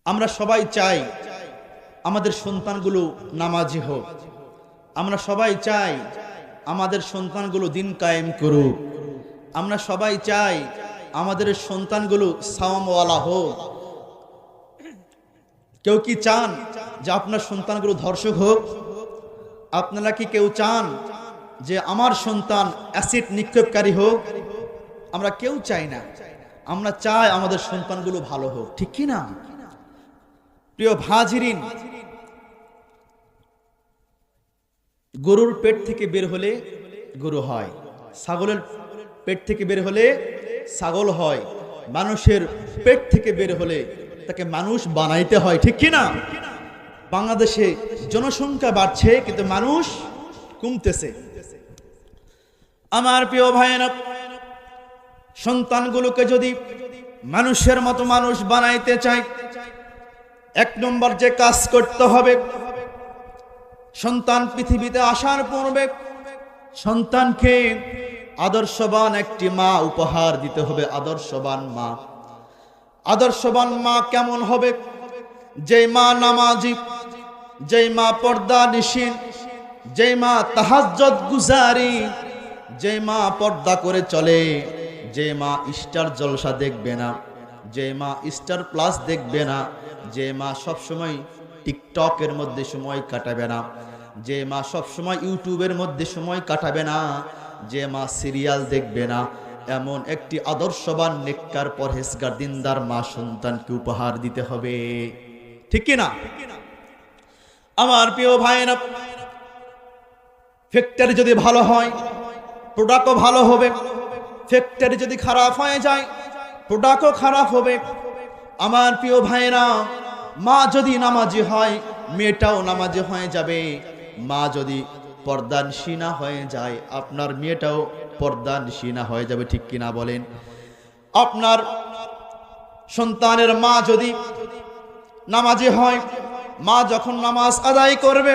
আমরা সবাই চাই আমাদের সন্তানগুলো নামাজি হোক। আমরা সবাই চাই আমাদের সন্তানগুলো দিন কায়েম করুক। আমরা সবাই চাই আমাদের সন্তানগুলো সাওমওয়ালা হোক। কেউ কি চান যে আপনার সন্তানগুলো ধর্ষক হোক? আপনারা কি কেউ চান যে আমার সন্তান অ্যাসিড নিক্ষেপকারী হোক? আমরা কেউ চাই না। আমরা চাই আমাদের সন্তানগুলো ভালো হোক, ঠিক কি না? প্রিয় ভাজিরিন, গরুর পেট থেকে বের হলে গরু হয়, ছাগলের পেট থেকে বের হলে ছাগল হয়, মানুষের পেট থেকে বের হলে তাকে মানুষ বানাইতে হয়, ঠিক কি না? বাংলাদেশে জনসংখ্যা বাড়ছে কিন্তু মানুষ কমতেছে। আমার প্রিয় ভাইয়েরা, সন্তানগুলোকে যদি মানুষের মতো মানুষ বানাইতে চাই, এক নম্বর যে কাজ করতে হবে, সন্তান পৃথিবীতে আসার পূর্বে সন্তানকে আদর্শবান একটি মা উপহার দিতে হবে। আদর্শবান মা। আদর্শবান মা কেমন হবে? যেই মা নামাজি, যেই মা পর্দা নিশীন, যেই মা তাহাজ্জুদ গুজারি, যেই মা পর্দা করে চলে, যে মা স্টার জলসা দেখবে না, যে মা স্টার প্লাস দেখবে না, যে মা সবসময় টিকটকের মধ্যে সময় কাটাবে না, যে মা সবসময় ইউটিউবের মধ্যে সময় কাটাবে না, যে মা সিরিয়াল দেখবে না, এমন একটি আদর্শবান নেককার পরহেজগার দিনদার মা সন্তানকে উপহার দিতে হবে, ঠিক কি না? আমার প্রিয় ভাইয়েরা, ফ্যাক্টরি যদি ভালো হয় প্রোডাক্টও ভালো হবে। ফ্যাক্টরি যদি খারাপ হয়ে যায় প্রোডাক্টও খারাপ হবে। আমার প্রিয় ভাইয়েরা, মা যদি নামাজি হয় মেয়েটাও নামাজি হয়ে যাবে। মা যদি পর্দানশীনা হয়ে যায় আপনার মেয়েটাও পর্দানশীনা হয়ে যাবে, ঠিক কিনা বলেন? আপনার সন্তানের মা যদি নামাজি হয়, মা যখন নামাজ আদায় করবে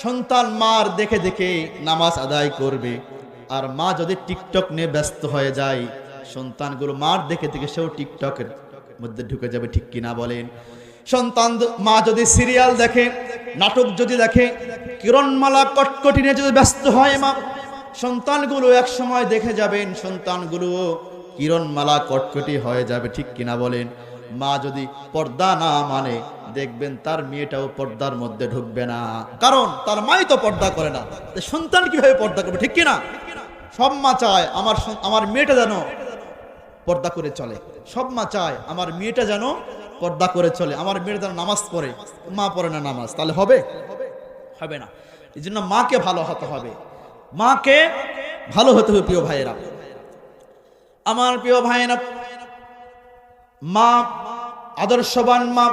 সন্তান মার দেখে দেখে নামাজ আদায় করবে। আর মা যদি টিকটক নিয়ে ব্যস্ত হয়ে যায় সন্তানগুলো মার দেখে দেখে সেও টিকটকের মধ্যে ঢুকে যাবে, ঠিক কিনা বলেন? সন্তান মা যদি সিরিয়াল দেখে, নাটক যদি দেখে, কিরণমালা কটকটি নিয়ে যদি ব্যস্ত হয় মা, সন্তানগুলো এক সময় দেখে যাবেন সন্তানগুলো কিরণমালা কটকটি হয়ে যাবে, ঠিক কিনা বলেন? মা যদি পর্দা না মানে দেখবেন তার মেয়েটাও পর্দার মধ্যে ঢুকবে না, কারণ তার মাই তো পর্দা করে না, সন্তান কিভাবে পর্দা করবে, ঠিক কিনা? সব মা চায় আমার মেয়েটা যেন পর্দা করে চলে। সব মা চায় আমার মেয়েটা যেন পর্দা করে চলে, আমার মেয়েটা যেন নামাজ পড়ে। মা পড়ে না নামাজ, তাহলে হবে? হবে না। এই জন্য মাকে ভালো হতে হবে, মাকে ভালো হতে হবে। প্রিয় ভাইয়েরা, আমার প্রিয় ভাইয়েরা, মা আদর্শবান মা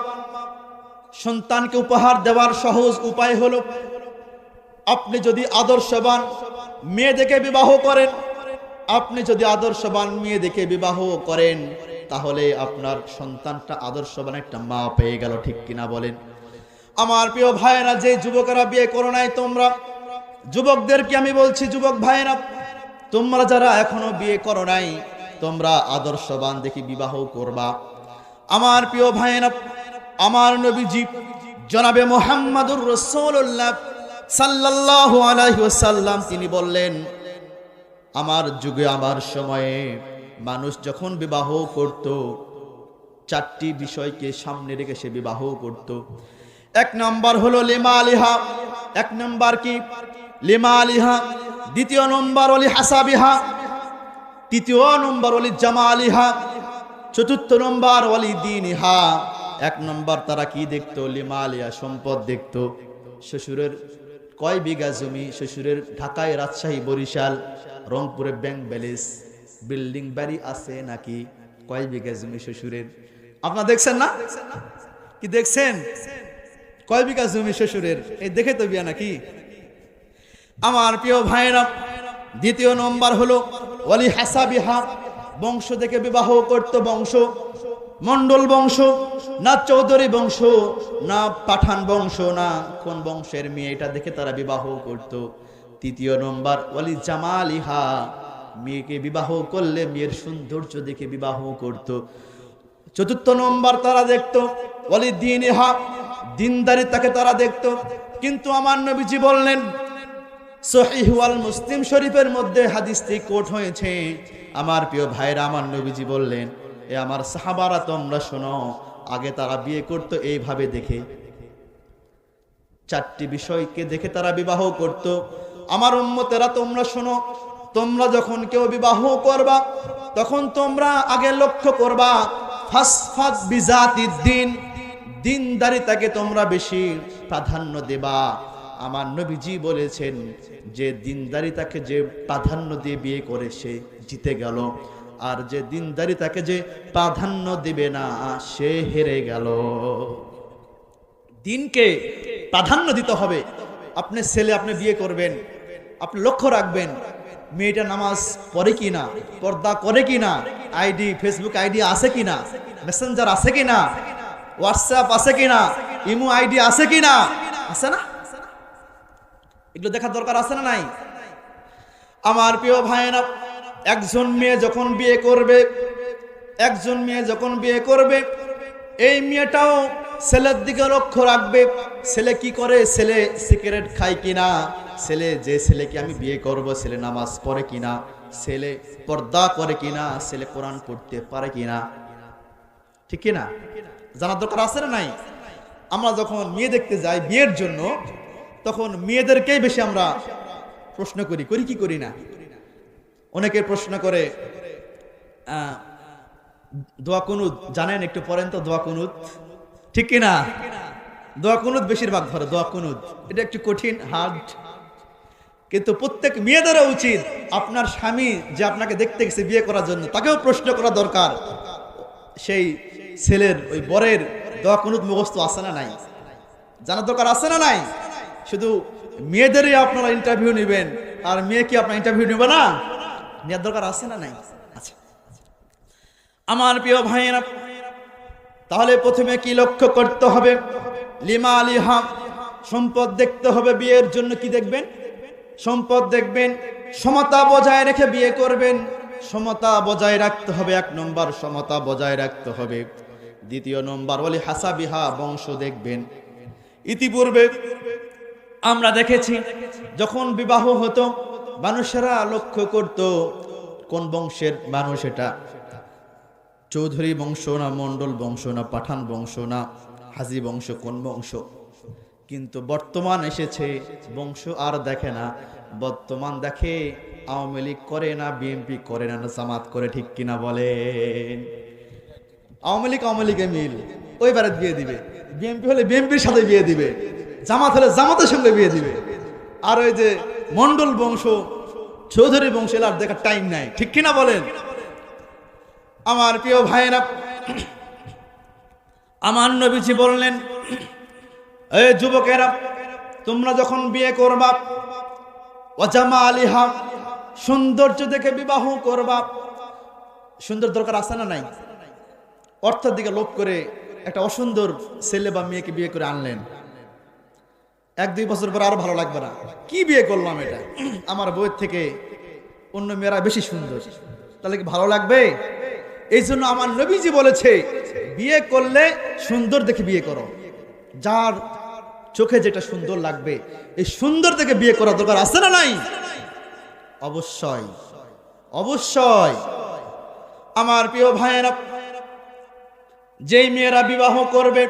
সন্তানকে উপহার দেওয়ার সহজ উপায় হলো, আপনি যদি আদর্শবান মেয়ে দেখে বিবাহ করেন, আপনি যদি আদর্শবান মেয়ে দেখে বিবাহ করেন তাহলে আপনার সন্তানটা আদর্শবান একটা মা পেয়ে গেল, ঠিক কিনা বলেন? আমার প্রিয় ভাইয়েরা, যে যুবকেরা বিয়ে করো নাই, তোমরা যুবকদেরকে আমি বলছি, যুবক ভাইয়েরা, তোমরা যারা এখনো বিয়ে করো নাই তোমরা আদর্শবান দেখে বিবাহ করবা। আমার প্রিয় ভাইয়েরা, আমার নবীজি জনাবে মুহাম্মদুর রাসূলুল্লাহ সাল্লাল্লাহু আলাইহি ওয়াসাল্লাম তিনি বললেন, আমার যুগে আমার সময়ে মানুষ যখন বিবাহ করত চারটি বিষয়কে সামনে রেখে সে বিবাহ করত। এক নম্বর হলো লিমা আলিহা। এক নম্বর কি? লিমা আলিহা। দ্বিতীয় নম্বর ওলি হাসাবিহা। তৃতীয় নম্বর ওলি জামালিহা। চতুর্থ নম্বর ওলি দীনিহা। এক নম্বর তারা কি দেখতো? লিমা আলিহা, সম্পদ দেখতো। শ্বশুরের কয় বিঘা জমি, শ্বশুরের ঢাকায়, রাজশাহী, বরিশাল, রংপুরে ব্যাংক ব্যালেন্স, বিল্ডিং বাড়ি আছে নাকি, কয় বিঘা জমি শ্বশুরের। আপনারা দেখছেন না? কি দেখছেন? কয় বিঘা জমি শ্বশুরের, এই দেখে তো বিয়া নাকি? আমার প্রিয় ভাইরা, দ্বিতীয় নম্বর হলো ওয়ালি হাসাবিহা, বংশ দেখে বিবাহ করত। বংশ, মন্ডল বংশ না চৌধুরী বংশ না পাঠান বংশ, না কোন বংশের মেয়ে, এটা দেখে তারা বিবাহ করত। তৃতীয় নম্বর ওয়ালি জামালিহা, মেয়েকে বিবাহ করলে মেয়ের সৌন্দর্য দেখে বিবাহ করত। চতুর্থ নম্বর তারা দেখত ওয়ালিদ্দীনিহা, দিনদারিতাকে তারা দেখতো। কিন্তু আমার নবীজি বললেন, সহিহ ওয়াল মুসলিম শরীফের মধ্যে হাদিসটি কোট হয়েছে। আমার প্রিয় ভাইরা, আমার নবীজি বললেন, এ আমার সাহাবারা তোমরা শোনো, আগে তারা বিয়ে করতো এইভাবে দেখে, চারটি বিষয়কে দেখে তারা বিবাহ করত। আমার উম্মতেরা তোমরা শোনো, তোমরা যখন কেউ বিবাহ করবা তখন তোমরা আগে লক্ষ্য করবা ফাসফাদ বিজাতিদ দ্বীন, দিনদারিতাকে তোমরা বেশি প্রাধান্য দেবা। আমার নবীজি বলেছেন যে দিনদারিতাকে যে প্রাধান্য দিয়ে বিয়ে করে সে জিতে গেল, আর যে দিনদারিতাকে যে প্রাধান্য দিবে না সে হেরে গেল। দিনকে প্রাধান্য দিতে হবে। আপনি ছেলে আপনি বিয়ে করবেন, আপনি লক্ষ্য রাখবেন মেয়েটা নামাজ পড়ে কিনা, পর্দা করে কিনা, আইডি ফেসবুক আইডি আছে কিনা, মেসেঞ্জার আছে কিনা, হোয়াটসঅ্যাপ আছে কিনা, ইমো আইডি আছে কিনা, আছে না? এগুলো দেখার দরকার আছে না নাই? আমার প্রিয় ভাইয়েরা, একজন মেয়ে যখন বিয়ে করবে, এই মেয়েটাও ছেলের দিকে লক্ষ্য রাখবে। ছেলে কি করে, ছেলে সিগারেট খায় কিনা, যে ছেলেকে আমি বিয়ে করব ছেলে নামাজ পড়ে কিনা, ছেলে পর্দা করে কিনা, ছেলে কোরআন পড়তে পারে কিনা, ঠিক কিনা জানার দরকার আছে না নাই? আমরা যখন মেয়ে দেখতে যাই বিয়ের জন্য, তখন মেয়েদেরকেই বেশি আমরা প্রশ্ন করি কি করি না? অনেকে প্রশ্ন করে দোয়া কুনুত জানেন, একটু পড়েন তো দোয়া কুনুত, ঠিক কিনা? দোয়া কুনুত বেশিরভাগ ধরে, দোয়া কুনুত এটা একটু কঠিন, হার্ড। কিন্তু প্রত্যেক মেয়েদেরও উচিত আপনার স্বামী যে আপনাকে দেখতে গেছে বিয়ে করার জন্য, তাকেও প্রশ্ন করা দরকার, সেই ছেলের ওই বরের দোয়া কুনুত মুখস্থ আছে না নাই, জানার দরকার আছে না নাই? শুধু মেয়েদেরই আপনারা ইন্টারভিউ নেবেন, আর মেয়ে কি আপনার ইন্টারভিউ নেবে না? নেওয়ার দরকার আছে না নাই? আচ্ছা, আমার প্রিয় ভাইয়েরা, তাহলে প্রথমে কি লক্ষ্য করতে হবে? লিমা আলিহা, সম্পদ দেখতে হবে। বিয়ের জন্য কি দেখবেন? সম্পদ দেখবেন। সমতা বজায় রেখে বিয়ে করবেন। সমতা বজায় রাখতে হবে, 1 নম্বর সমতা বজায় রাখতে হবে। 2 নম্বর ওয়ালি হাসাবিহা, বংশ দেখবেন। ইতিপূর্বে আমরা দেখেছি যখন বিবাহ হতো মানুষেরা লক্ষ্য করত কোন বংশের মানুষ, এটা চৌধুরী বংশ না, মন্ডল বংশ না, পাঠান বংশ না, হাজি বংশ, কোন বংশ। কিন্তু বর্তমান এসেছে, বংশ আর দেখে না, বর্তমান দেখে আওয়ামী লীগ করে না, বিএনপি করে না, জামাত করে, ঠিক কিনা বলেন? আওয়ামী লীগে মিল, ওই বারে বিয়ে দিবে, বিএনপি হলে বিএনপির সাথে বিয়ে দিবে, জামাত হলে জামাতের সঙ্গে বিয়ে দিবে। আর ওই যে মন্ডল বংশ, চৌধুরী বংশ, এর দেখার টাইম নাই, ঠিক কিনা বলেন? আমার প্রিয় ভাইয়েরা, আমার নবীজি বললেন, এই যুবকেরা, তোমরা যখন বিয়ে করবা, ওয়াজামা আলিহা, সৌন্দর্য দেখে বিবাহ করবা। সুন্দর দরকার আছে না নাই? অর্থের দিকে লোভ করে একটা অসুন্দর ছেলে বা মেয়েকে বিয়ে করে আনলেন, 1-2 বছর পর আরো ভালো লাগবে না, কি বিয়ে করলাম এটা, আমার বউয়ের থেকে অন্য মেয়েরা বেশি সুন্দর, তাহলে কি ভালো লাগবে? এই জন্য আমার নবীজি বলেছে, বিয়ে করলে সুন্দর দেখে বিয়ে করো, যার চোখে যেটা সুন্দর লাগবে এই সুন্দর দেখে বিয়ে করা দরকার আছে না নাই? অবশ্যই, অবশ্যই। আমার প্রিয় ভাইয়েরা, যেই মেয়েরা বিবাহ করবে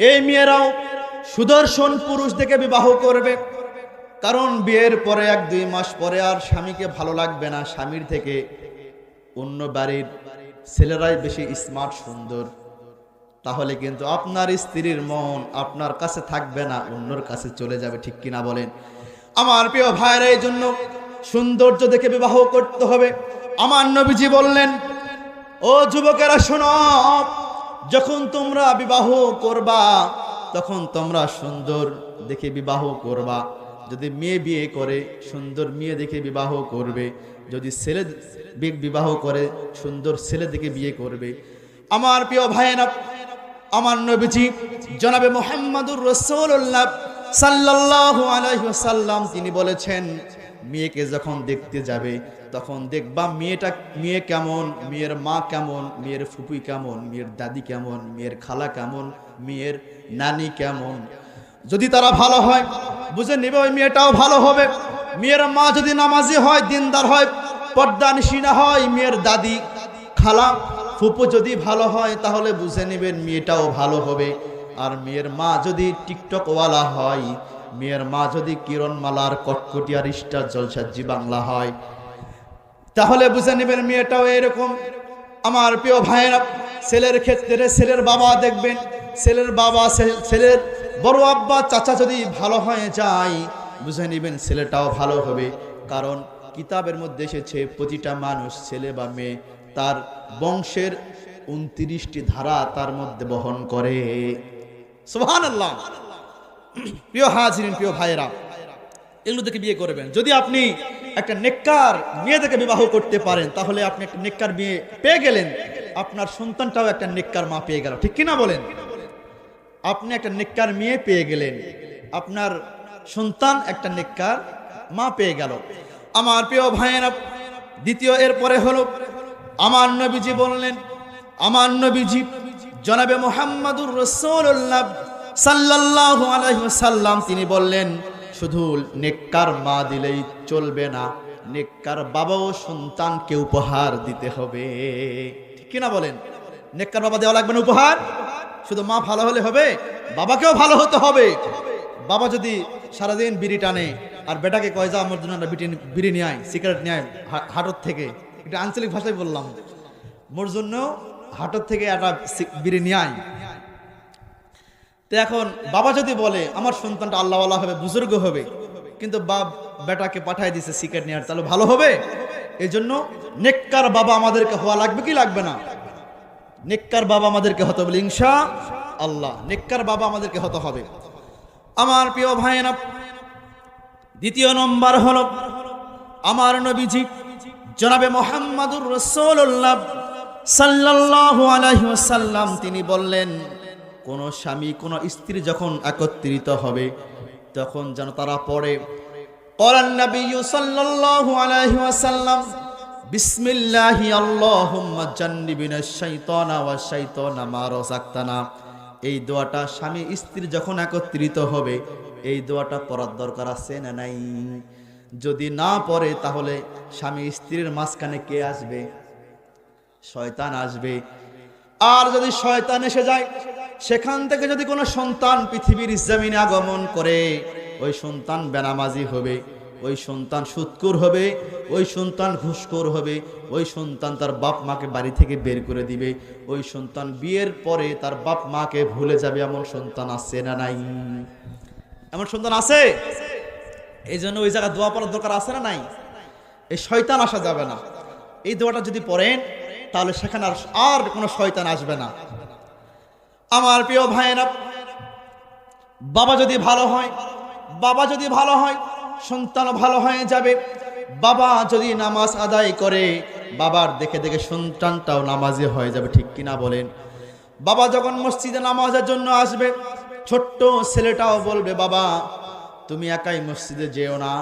এই মেয়েরাও সুদর্শন পুরুষ দেখে বিবাহ করবে, কারণ বিয়ের পরে 1-2 মাস পরে আর স্বামীকে ভালো লাগবে না, স্বামীর থেকে অন্য বাড়ির ছেলেরাই বেশি স্মার্ট, সুন্দর। তাহলে কিন্তু আপনার স্ত্রীর মন আপনার কাছে থাকবে না, অন্যর কাছে চলে যাবে, ঠিক কিনা বলেন? আমার প্রিয় ভাইরা, এই জন্য সৌন্দর্য দেখে বিবাহ করতে হবে। আমার নবীজি বললেন, ও যুবকেরা শোনো, যখন তোমরা বিবাহ করবা তখন তোমরা সুন্দর দেখে বিবাহ করবা। যদি মেয়ে বিয়ে করে সুন্দর মেয়ে দেখে বিবাহ করবে, যদি ছেলে বিবাহ করে সুন্দর ছেলে দেখে বিয়ে করবে। আমার প্রিয় ভাইয়েরা, আমার নবীজি জনাবে মুহাম্মদুর রাসূলুল্লাহ সাল্লাল্লাহু আলাইহি ওয়াসাল্লাম তিনি বলেছেন, মেয়েকে যখন দেখতে যাবে তখন দেখবা মেয়ে কেমন, মেয়ের মা কেমন, মেয়ের ফুপুই কেমন, মেয়ের দাদি কেমন, মেয়ের খালা কেমন, মেয়ের নানি কেমন। যদি তারা ভালো হয় বুঝে নেবে ওই মেয়েটাও ভালো হবে। মেয়ের মা যদি নামাজি হয়, দিনদার হয়, পর্দানিশীনা হয়, মেয়ের দাদি খালা ফুপু যদি ভালো হয় তাহলে বুঝে নেবেন মেয়েটাও ভালো হবে। আর মেয়ের মা যদি টিকটকওয়ালা হয়, মেয়ের মা যদি কিরণমালার কটকটিয়ার স্টার জলসাজি বাংলা হয় তাহলে বুঝে নেবেন মেয়েটাও এরকম। আমার প্রিয় ভাইয়েরা, ছেলের ক্ষেত্রে ছেলের বাবা দেখবেন, ছেলের বাবা ছেলের বড় আব্বা চাচা যদি ভালো হয়ে যায় বুঝে নেবেন ছেলেটাও ভালো হবে। কারণ কিতাবের মধ্যে এসেছে প্রতিটা মানুষ ছেলে বা মেয়ে তার বংশের 29টি ধারা তার মধ্যে বহন করে। সুবহানাল্লাহ। প্রিয় হাজিরিন, প্রিয় ভাইয়েরা, এগুলো দেখে বিয়ে করবেন। যদি আপনি একটা নেককার মেয়ে থেকে বিবাহ করতে পারেন তাহলে আপনি একটা নেককার মেয়ে পেয়ে গেলেন, আপনার সন্তানটাও একটা নেককার মা পেয়ে গেল, ঠিক কিনা বলেন? আপনি একটা নেককার মেয়ে পেয়ে গেলেন, আপনার সন্তান একটা নেককার মা পেয়ে গেল। আমার প্রিয় ভাইয়েরা, দ্বিতীয় এরপরে হলো আমার নবীজি বললেন, আমার নবীজি জনাবে মুহাম্মাদুর রাসূলুল্লাহ সাল্লাল্লাহু আলাইহি ওয়াসাল্লাম তিনি বললেন শুধু নেককার মা দিলেই চলবে না, নেককার বাবাও সন্তানকে উপহার দিতে হবে, ঠিক কিনা বলেন? নেককার বাবা দেওয়া লাগবে না উপহার, শুধু মা ভালো হলে হবে, বাবাকেও ভালো হতে হবে। বাবা যদি সারাদিন বিড়ি টানে আর বেটাকে কয় যা আমার জন্য বিড়ি নিয়ে আয়, সিগারেট নিয়ে আয় হাটর থেকে, এটা আঞ্চলিক ভাষায় বললাম, মোর জন্য হাটর থেকে একটা বিড়ি নিয়ে আয়। তো এখন বাবা যদি বলে আমার সন্তানটা আল্লাহওয়ালা হবে, বুজুর্গ হবে, কিন্তু বেটাকে পাঠায় দিছে সিগারেট নিয়ে, তাহলে ভালো হবে? এই জন্য নেককার বাবা আমাদেরকে হওয়া লাগবে কি লাগবে না? নেককার বাবা আমাদেরকে হতে হবে ইনশাআল্লাহ, নেককার বাবা আমাদেরকে হতে হবে। আমার প্রিয় ভাইয়েরা, দ্বিতীয় নম্বর হলো আমার নবীজি জনাবে মুহাম্মাদুর রাসূলুল্লাহ সাল্লাল্লাহু আলাইহি ওয়াসাল্লাম তিনি বললেন কোন স্বামী কোন স্ত্রী যখন একত্রিত হবে তখন যেন তারা পড়ে ক্বালান নবিয়্যু সাল্লাল্লাহু আলাইহি ওয়াসাল্লাম বিসমিল্লাহি আল্লাহুম্মা জান্নিবিনাশ শাইতানা ওয়াশ শাইতানা মা রাযাকতানা। এই দোয়াটা স্বামী স্ত্রী যখন একত্রিত হবে এই দোয়াটা পড়ার দরকার আছে না নাই? যদি না পড়ে তাহলে স্বামী স্ত্রীর মাঝখানে কে আসবে? শয়তান আসবে। আর যদি শয়তান এসে যায় সেখান থেকে যদি কোনো সন্তান পৃথিবীর জমিনে আগমন করে ওই সন্তান বেনামাজি হবে, ওই সন্তান সুদখোর হবে, ওই সন্তান ঘুষখোর হবে, ওই সন্তান তার বাপ মাকে বাড়ি থেকে বের করে দিবে, ওই সন্তান বিয়ের পরে তার বাপ মাকে ভুলে যাবে। এমন সন্তান আছে না নাই? এমন সন্তান আছে। এই জন্য ওই জায়গায় দোয়া পড়ার দরকার আছে না নাই? এই শয়তান আসা যাবে না। এই দোয়াটা যদি পড়েন তাহলে সেখানে আর কোনো শয়তান আসবে না। আমার প্রিয় ভাইয়েরা, বাবা যদি ভালো হয়, বাবা যদি ভালো হয় সন্তান ভালো হয়ে যাবে। বাবা যদি নামাজ আদায় করে বাবার দেখে দেখে সন্তানটাও নামাজি হয়ে যাবে, ঠিক কিনা বলেন? বাবা যখন মসজিদে নামাজের জন্য আসবে ছোট্ট ছেলেটাও বলবে বাবা তুমি একাই মসজিদে যেও না,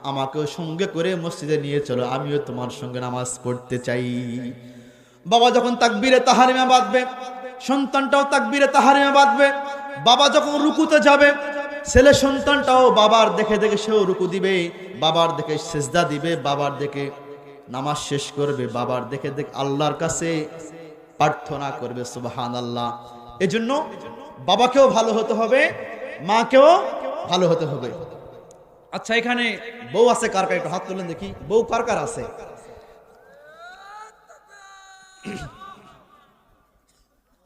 আমাকেও সঙ্গে করে মসজিদে নিয়ে চলো, আমিও তোমার সঙ্গে নামাজ পড়তে চাই। বাবা যখন তাকবীরে তাহরিমা বাঁধবে সন্তানটাও তাকবীরে তাহরিমা বাঁধবে। বাবা যখন রুকুতে যাবে ছেলে সন্তানটাও বাবার দেখে দেখে সেও রুকু দিবে, বাবার দেখে সিজদা দিবে, বাবার দেখে নামাজ শেষ করবে, বাবার দেখে দেখে আল্লাহর কাছে প্রার্থনা করবে সুবহানাল্লাহ। এজন্য বাবাকেও ভালো হতে হবে, মাকেও ভালো হতে হবে। আচ্ছা এখানে বউ আছে কার কার? একটু হাত তুলেন দেখি, বউ কার কার আছে?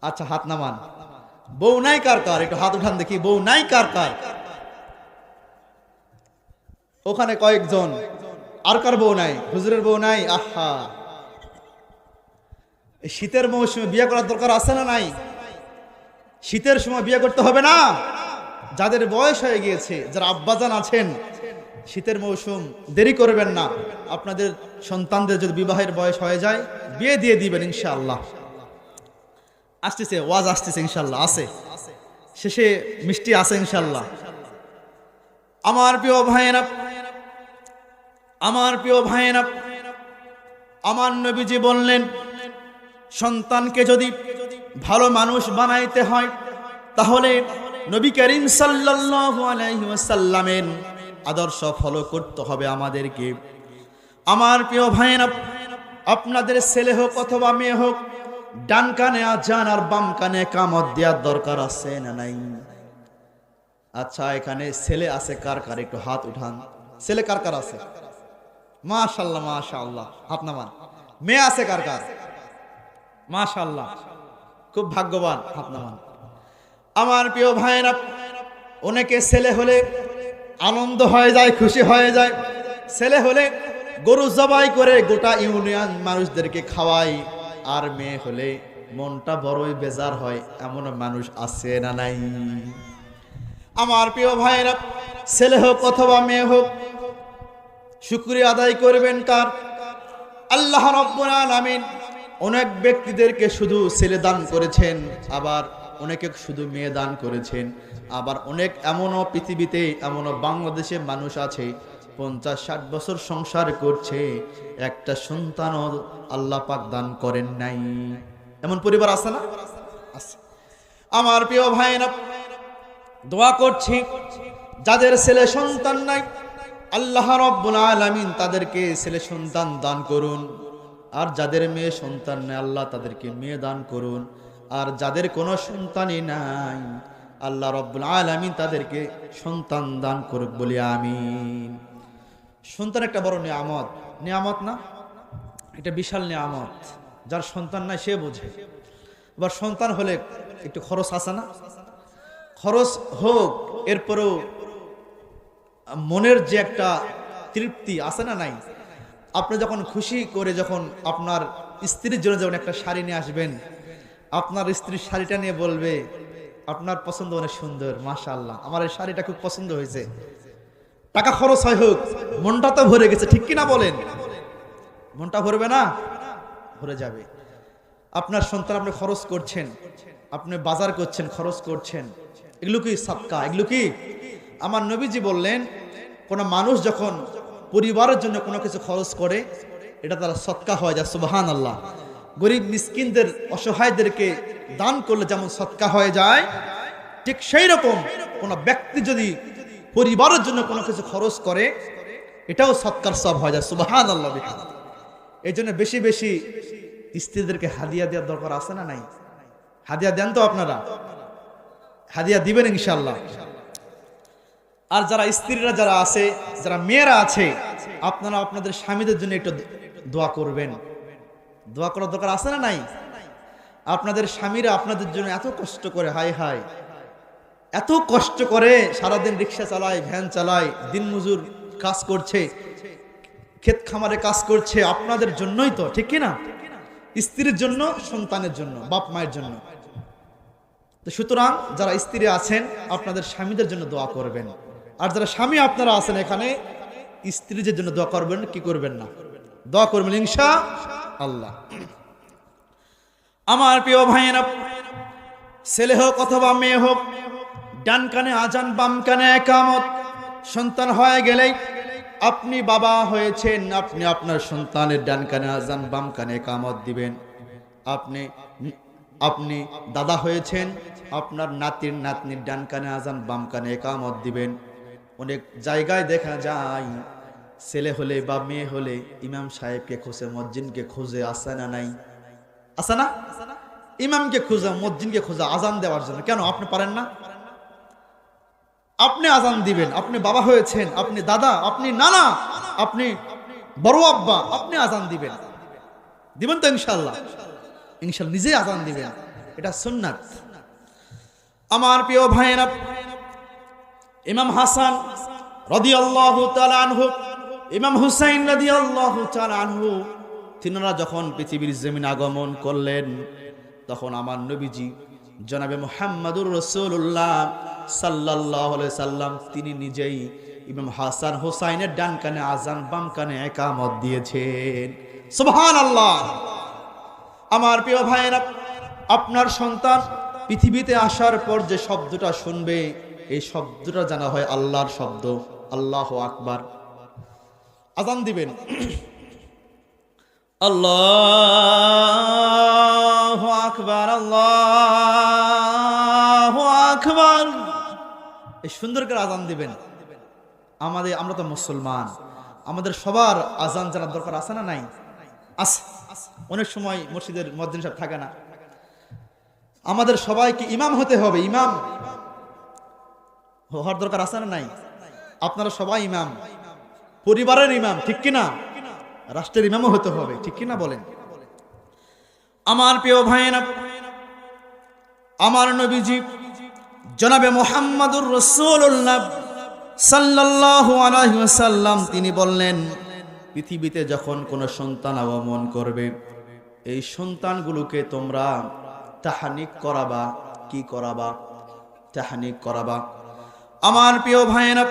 আচ্ছা হাত নামান। বউ নাই কার কার? একটু হাত উঠান দেখি, বউ নাই কার কার? ওখানে কয়েকজন। আর কার বউ নাই? হুজুরের বউ নাই? আহা, শীতের মৌসুমে বিয়ে করার দরকার আছে না নাই? শীতের সময় বিয়ে করতে হবে না? যাদের বয়স হয়ে গিয়েছে, যারা আব্বাজান আছেন, শীতের মৌসুম দেরি করবেন না। আপনাদের সন্তানদের যদি বিবাহের বয়স হয়ে যায় বিয়ে দিয়ে দিবেন ইনশাআল্লাহ। আসতেছে ওয়াজ, আসতেছে ইনশাআল্লাহ, আছে শেষে মিষ্টি আছে ইনশাআল্লাহ। আমার প্রিয় ভাইয়েরা, আমার প্রিয় ভাইয়েরা, আমার নবীজি বললেন, সন্তানকে যদি ভালো মানুষ বানাইতে হয় তাহলে নবী করিম সাল্লাল্লাহু আলাইহি ওয়াসাল্লামের আদর্শ ফলো করতে হবে আমাদেরকে। আমার প্রিয় ভাইয়েরা, আপনাদের ছেলে হোক অথবা মেয়ে হোক, ডান কানে আজান আর বাম কানে কামত দেওয়ার দরকার আছে না নাই? আচ্ছা, এখানে ছেলে আছে কার কার? একটু হাত উঠান। ছেলে কার কার আছে? মাশাআল্লাহ মাশাআল্লাহ, হাত নামান। মেয়ে আছে কার কার? মাশাআল্লাহ, খুব ভাগ্যবান, হাত নামান। আমার প্রিয় ভাইয়েরা, অনেকে ছেলে হলে আনন্দ হয়ে যায়, খুশি হয়ে যায়। ছেলে হলে গরু জবাই করে গোটা ইউনিয়ন মানুষদেরকে খাওয়ায়, আর মেয়ে হলে মনটা বড়ই বেজার হয়। এমন মানুষ আছে না নাই? আমার প্রিয় ভাইয়েরা, ছেলে হোক অথবা মেয়ে হোক, শুকরিয়া আদায় করবেন কার? আল্লাহ রাব্বুল আলামিন অনেক ব্যক্তিদেরকে শুধু ছেলে দান করেছেন, আবার অনেকে শুধু মেয়ে দান করেছেন। আবার অনেক এমনও পৃথিবীতে, এমনও বাংলাদেশে মানুষ আছে 50-60 বছর সংসার করছে, একটা সন্তানও আল্লাহ পাক দান করেন নাই। এমন পরিবার আছে না? আছে। আমার প্রিয় ভাইরা, দোয়া করছি যাদের ছেলে সন্তান নাই, আল্লাহ রাব্বুল আলামিন তাদেরকে ছেলে সন্তান দান করুন। আর যাদের মেয়ে সন্তান নেই, আল্লাহ তাদেরকে মেয়ে দান করুন। আর যাদের কোনো সন্তানই নাই, আল্লাহ রাব্বুল আলামিন তাদেরকে সন্তান দান করুক বলি আমিন। সন্তান একটা বড় নিয়ামত, নিয়ামত না? এটা বিশাল নিয়ামত। যার সন্তান নাই সে বোঝে। এবার সন্তান হলে একটু খরচ আছে না? খরচ হোক, এরপরেও মনের যে একটা তৃপ্তি আছে না নাই? আপনি যখন খুশি করে, যখন আপনার স্ত্রীর জন্য যখন একটা শাড়ি নিয়ে আসবেন, আপনার স্ত্রীর শাড়িটা নিয়ে বলবে, আপনার পছন্দ অনেক সুন্দর, মাশাআল্লাহ, আমার এই শাড়িটা খুব পছন্দ হয়েছে। টাকা খরচ হয় হোক, মনটা তো ভরে গেছে, ঠিক কিনা বলেন? মনটা ভরবে না? ভরে যাবে। আপনার সন্তান আপনি খরচ করছেন, আপনি বাজার করছেন, খরচ করছেন, এগুলো কি সাদকা? এগুলো কি? আমার নবীজি বললেন, কোন মানুষ যখন পরিবারের জন্য কোনো কিছু খরচ করে, এটা তারা সদকা হয়ে যায়। সুবহানাল্লাহ। গরিব মিসকিনদের, অসহায়দেরকে দান করলে যেমন সদকা হয়ে যায়, ঠিক সেই রকম কোন ব্যক্তি যদি পরিবারের জন্য কোনো কিছু খরচ করে, এটাও সদকার সব হয়ে যায়। সুবহানাল্লাহ। এই জন্য বেশি বেশি স্ত্রীদেরকে হাদিয়া দেওয়ার দরকার আছে না নাই? হাদিয়া দেন তো আপনারা? হাদিয়া দিবেন ইনশাআল্লাহ। আর যারা স্ত্রীরা যারা আছে, যারা মেয়েরা আছে, আপনারা আপনাদের স্বামীদের জন্য একটু দোয়া করবেন। দোয়া করার দরকার আছে না নাই? আপনাদের স্বামীরা আপনাদের জন্য এত কষ্ট করে, হায় হায়, এত কষ্ট করে, সারাদিন রিক্সা চালায়, ভ্যান চালায়, দিনমজুর কাজ করছে, ক্ষেত খামারে কাজ করছে, আপনাদের জন্যই তো, ঠিক কিনা? স্ত্রীর জন্য, সন্তানের জন্য, বাপ মায়ের জন্য। তো সুতরাং যারা স্ত্রী আছেন, আপনাদের স্বামীদের জন্য দোয়া করবেন। আর যারা স্বামী আপনারা আছেন এখানে, স্ত্রীদের জন্য দোয়া করবেন, কি করবেন না? দোয়া করবেন ইনশাআল্লাহ। আমার প্রিয় ভাইয়েরা, ছেলে হোক অথবা মেয়ে হোক, ডান কানে আজান, বাম কানে ইকামত। সন্তান হয়ে গেলেই আপনি বাবা হয়েছেন, আপনি আপনার সন্তানের ডান কানে আজান, বাম কানে ইকামত দিবেন। আপনি দাদা হয়েছেন, আপনার নাতির নাতনির ডান কানে আজান, বাম কানে ইকামত দিবেন। অনেক জায়গায় দেখা যায় ছেলে হলে বা মেয়ে হলে ইমাম সাহেবকে খোঁজে, মসজিদকে খোঁজে, আসে না নাই? আছে না? ইমামকে খোঁজা, মসজিদকে খোঁজা আজান দেওয়ার জন্য। কেন আপনি পারেন না? আপনি আজান দিবেন। আপনি বাবা হয়েছেন, আপনি দাদা, আপনি নানা, আপনি বড় আব্বা, আপনি আজান দিবেন। দিবেন তো ইনশাআল্লাহ? ইনশাআল্লাহ নিজেই আজান দিবেন, এটা সুন্নাত। আমার প্রিয় ভাইয়েরা, ইমাম হাসান রাদিয়াল্লাহু তাআলা আনহু, ইমাম হুসাইন রাদিয়াল্লাহু তাআলা আনহু, তিনারা যখন পৃথিবীর জমিনে আগমন করলেন, তখন আমার নবীজি জনাবে মুহাম্মদুর রাসূলুল্লাহ সাল্লাল্লাহু আলাইহি সাল্লাম, তিনি নিজেই ইমাম হাসান হুসাইনের ডান কানে আজান, বাম কানে ইকামত দিয়েছেন। সুবহানাল্লাহ। আমার প্রিয় ভাইয়েরা, আপনার সন্তান পৃথিবীতে আসার পর যে শব্দটা শুনবে, এই শব্দটা জানা হয় আল্লাহর শব্দ, আল্লাহু আকবার। আজান দিবেন, আল্লাহু আকবার, আল্লাহু আকবার, এই সুন্দর করে আজান দিবেন। আমরা তো মুসলমান, আমাদের সবার আজান জানার দরকার আছে না নাই? আছে। অনেক সময় মসজিদের মুয়াজ্জিন সাহেব থাকে না, আমাদের সবাইকে ইমাম হতে হবে, ইমাম হওয়ার দরকার আছে না নাই? আপনারা সবাই ইমাম, পরিবারের ইমাম, ঠিক কিনা? রাষ্ট্রের ইমামও হতে হবে, ঠিক কিনা বলেন? আমার প্রিয় ভাইয়েরা, আমার নবীজি জনাবে মুহাম্মদুর রাসূলুল্লাহ সাল্লাল্লাহু আলাইহি ওয়াসাল্লাম তিনি বললেন, পৃথিবীতে যখন কোন সন্তান আগমন করবে, এই সন্তানগুলোকে তোমরা তাহনিক করাবা। কি করাবা? তাহনিক করাবা। আমার প্রিয় ভাইয়েরা,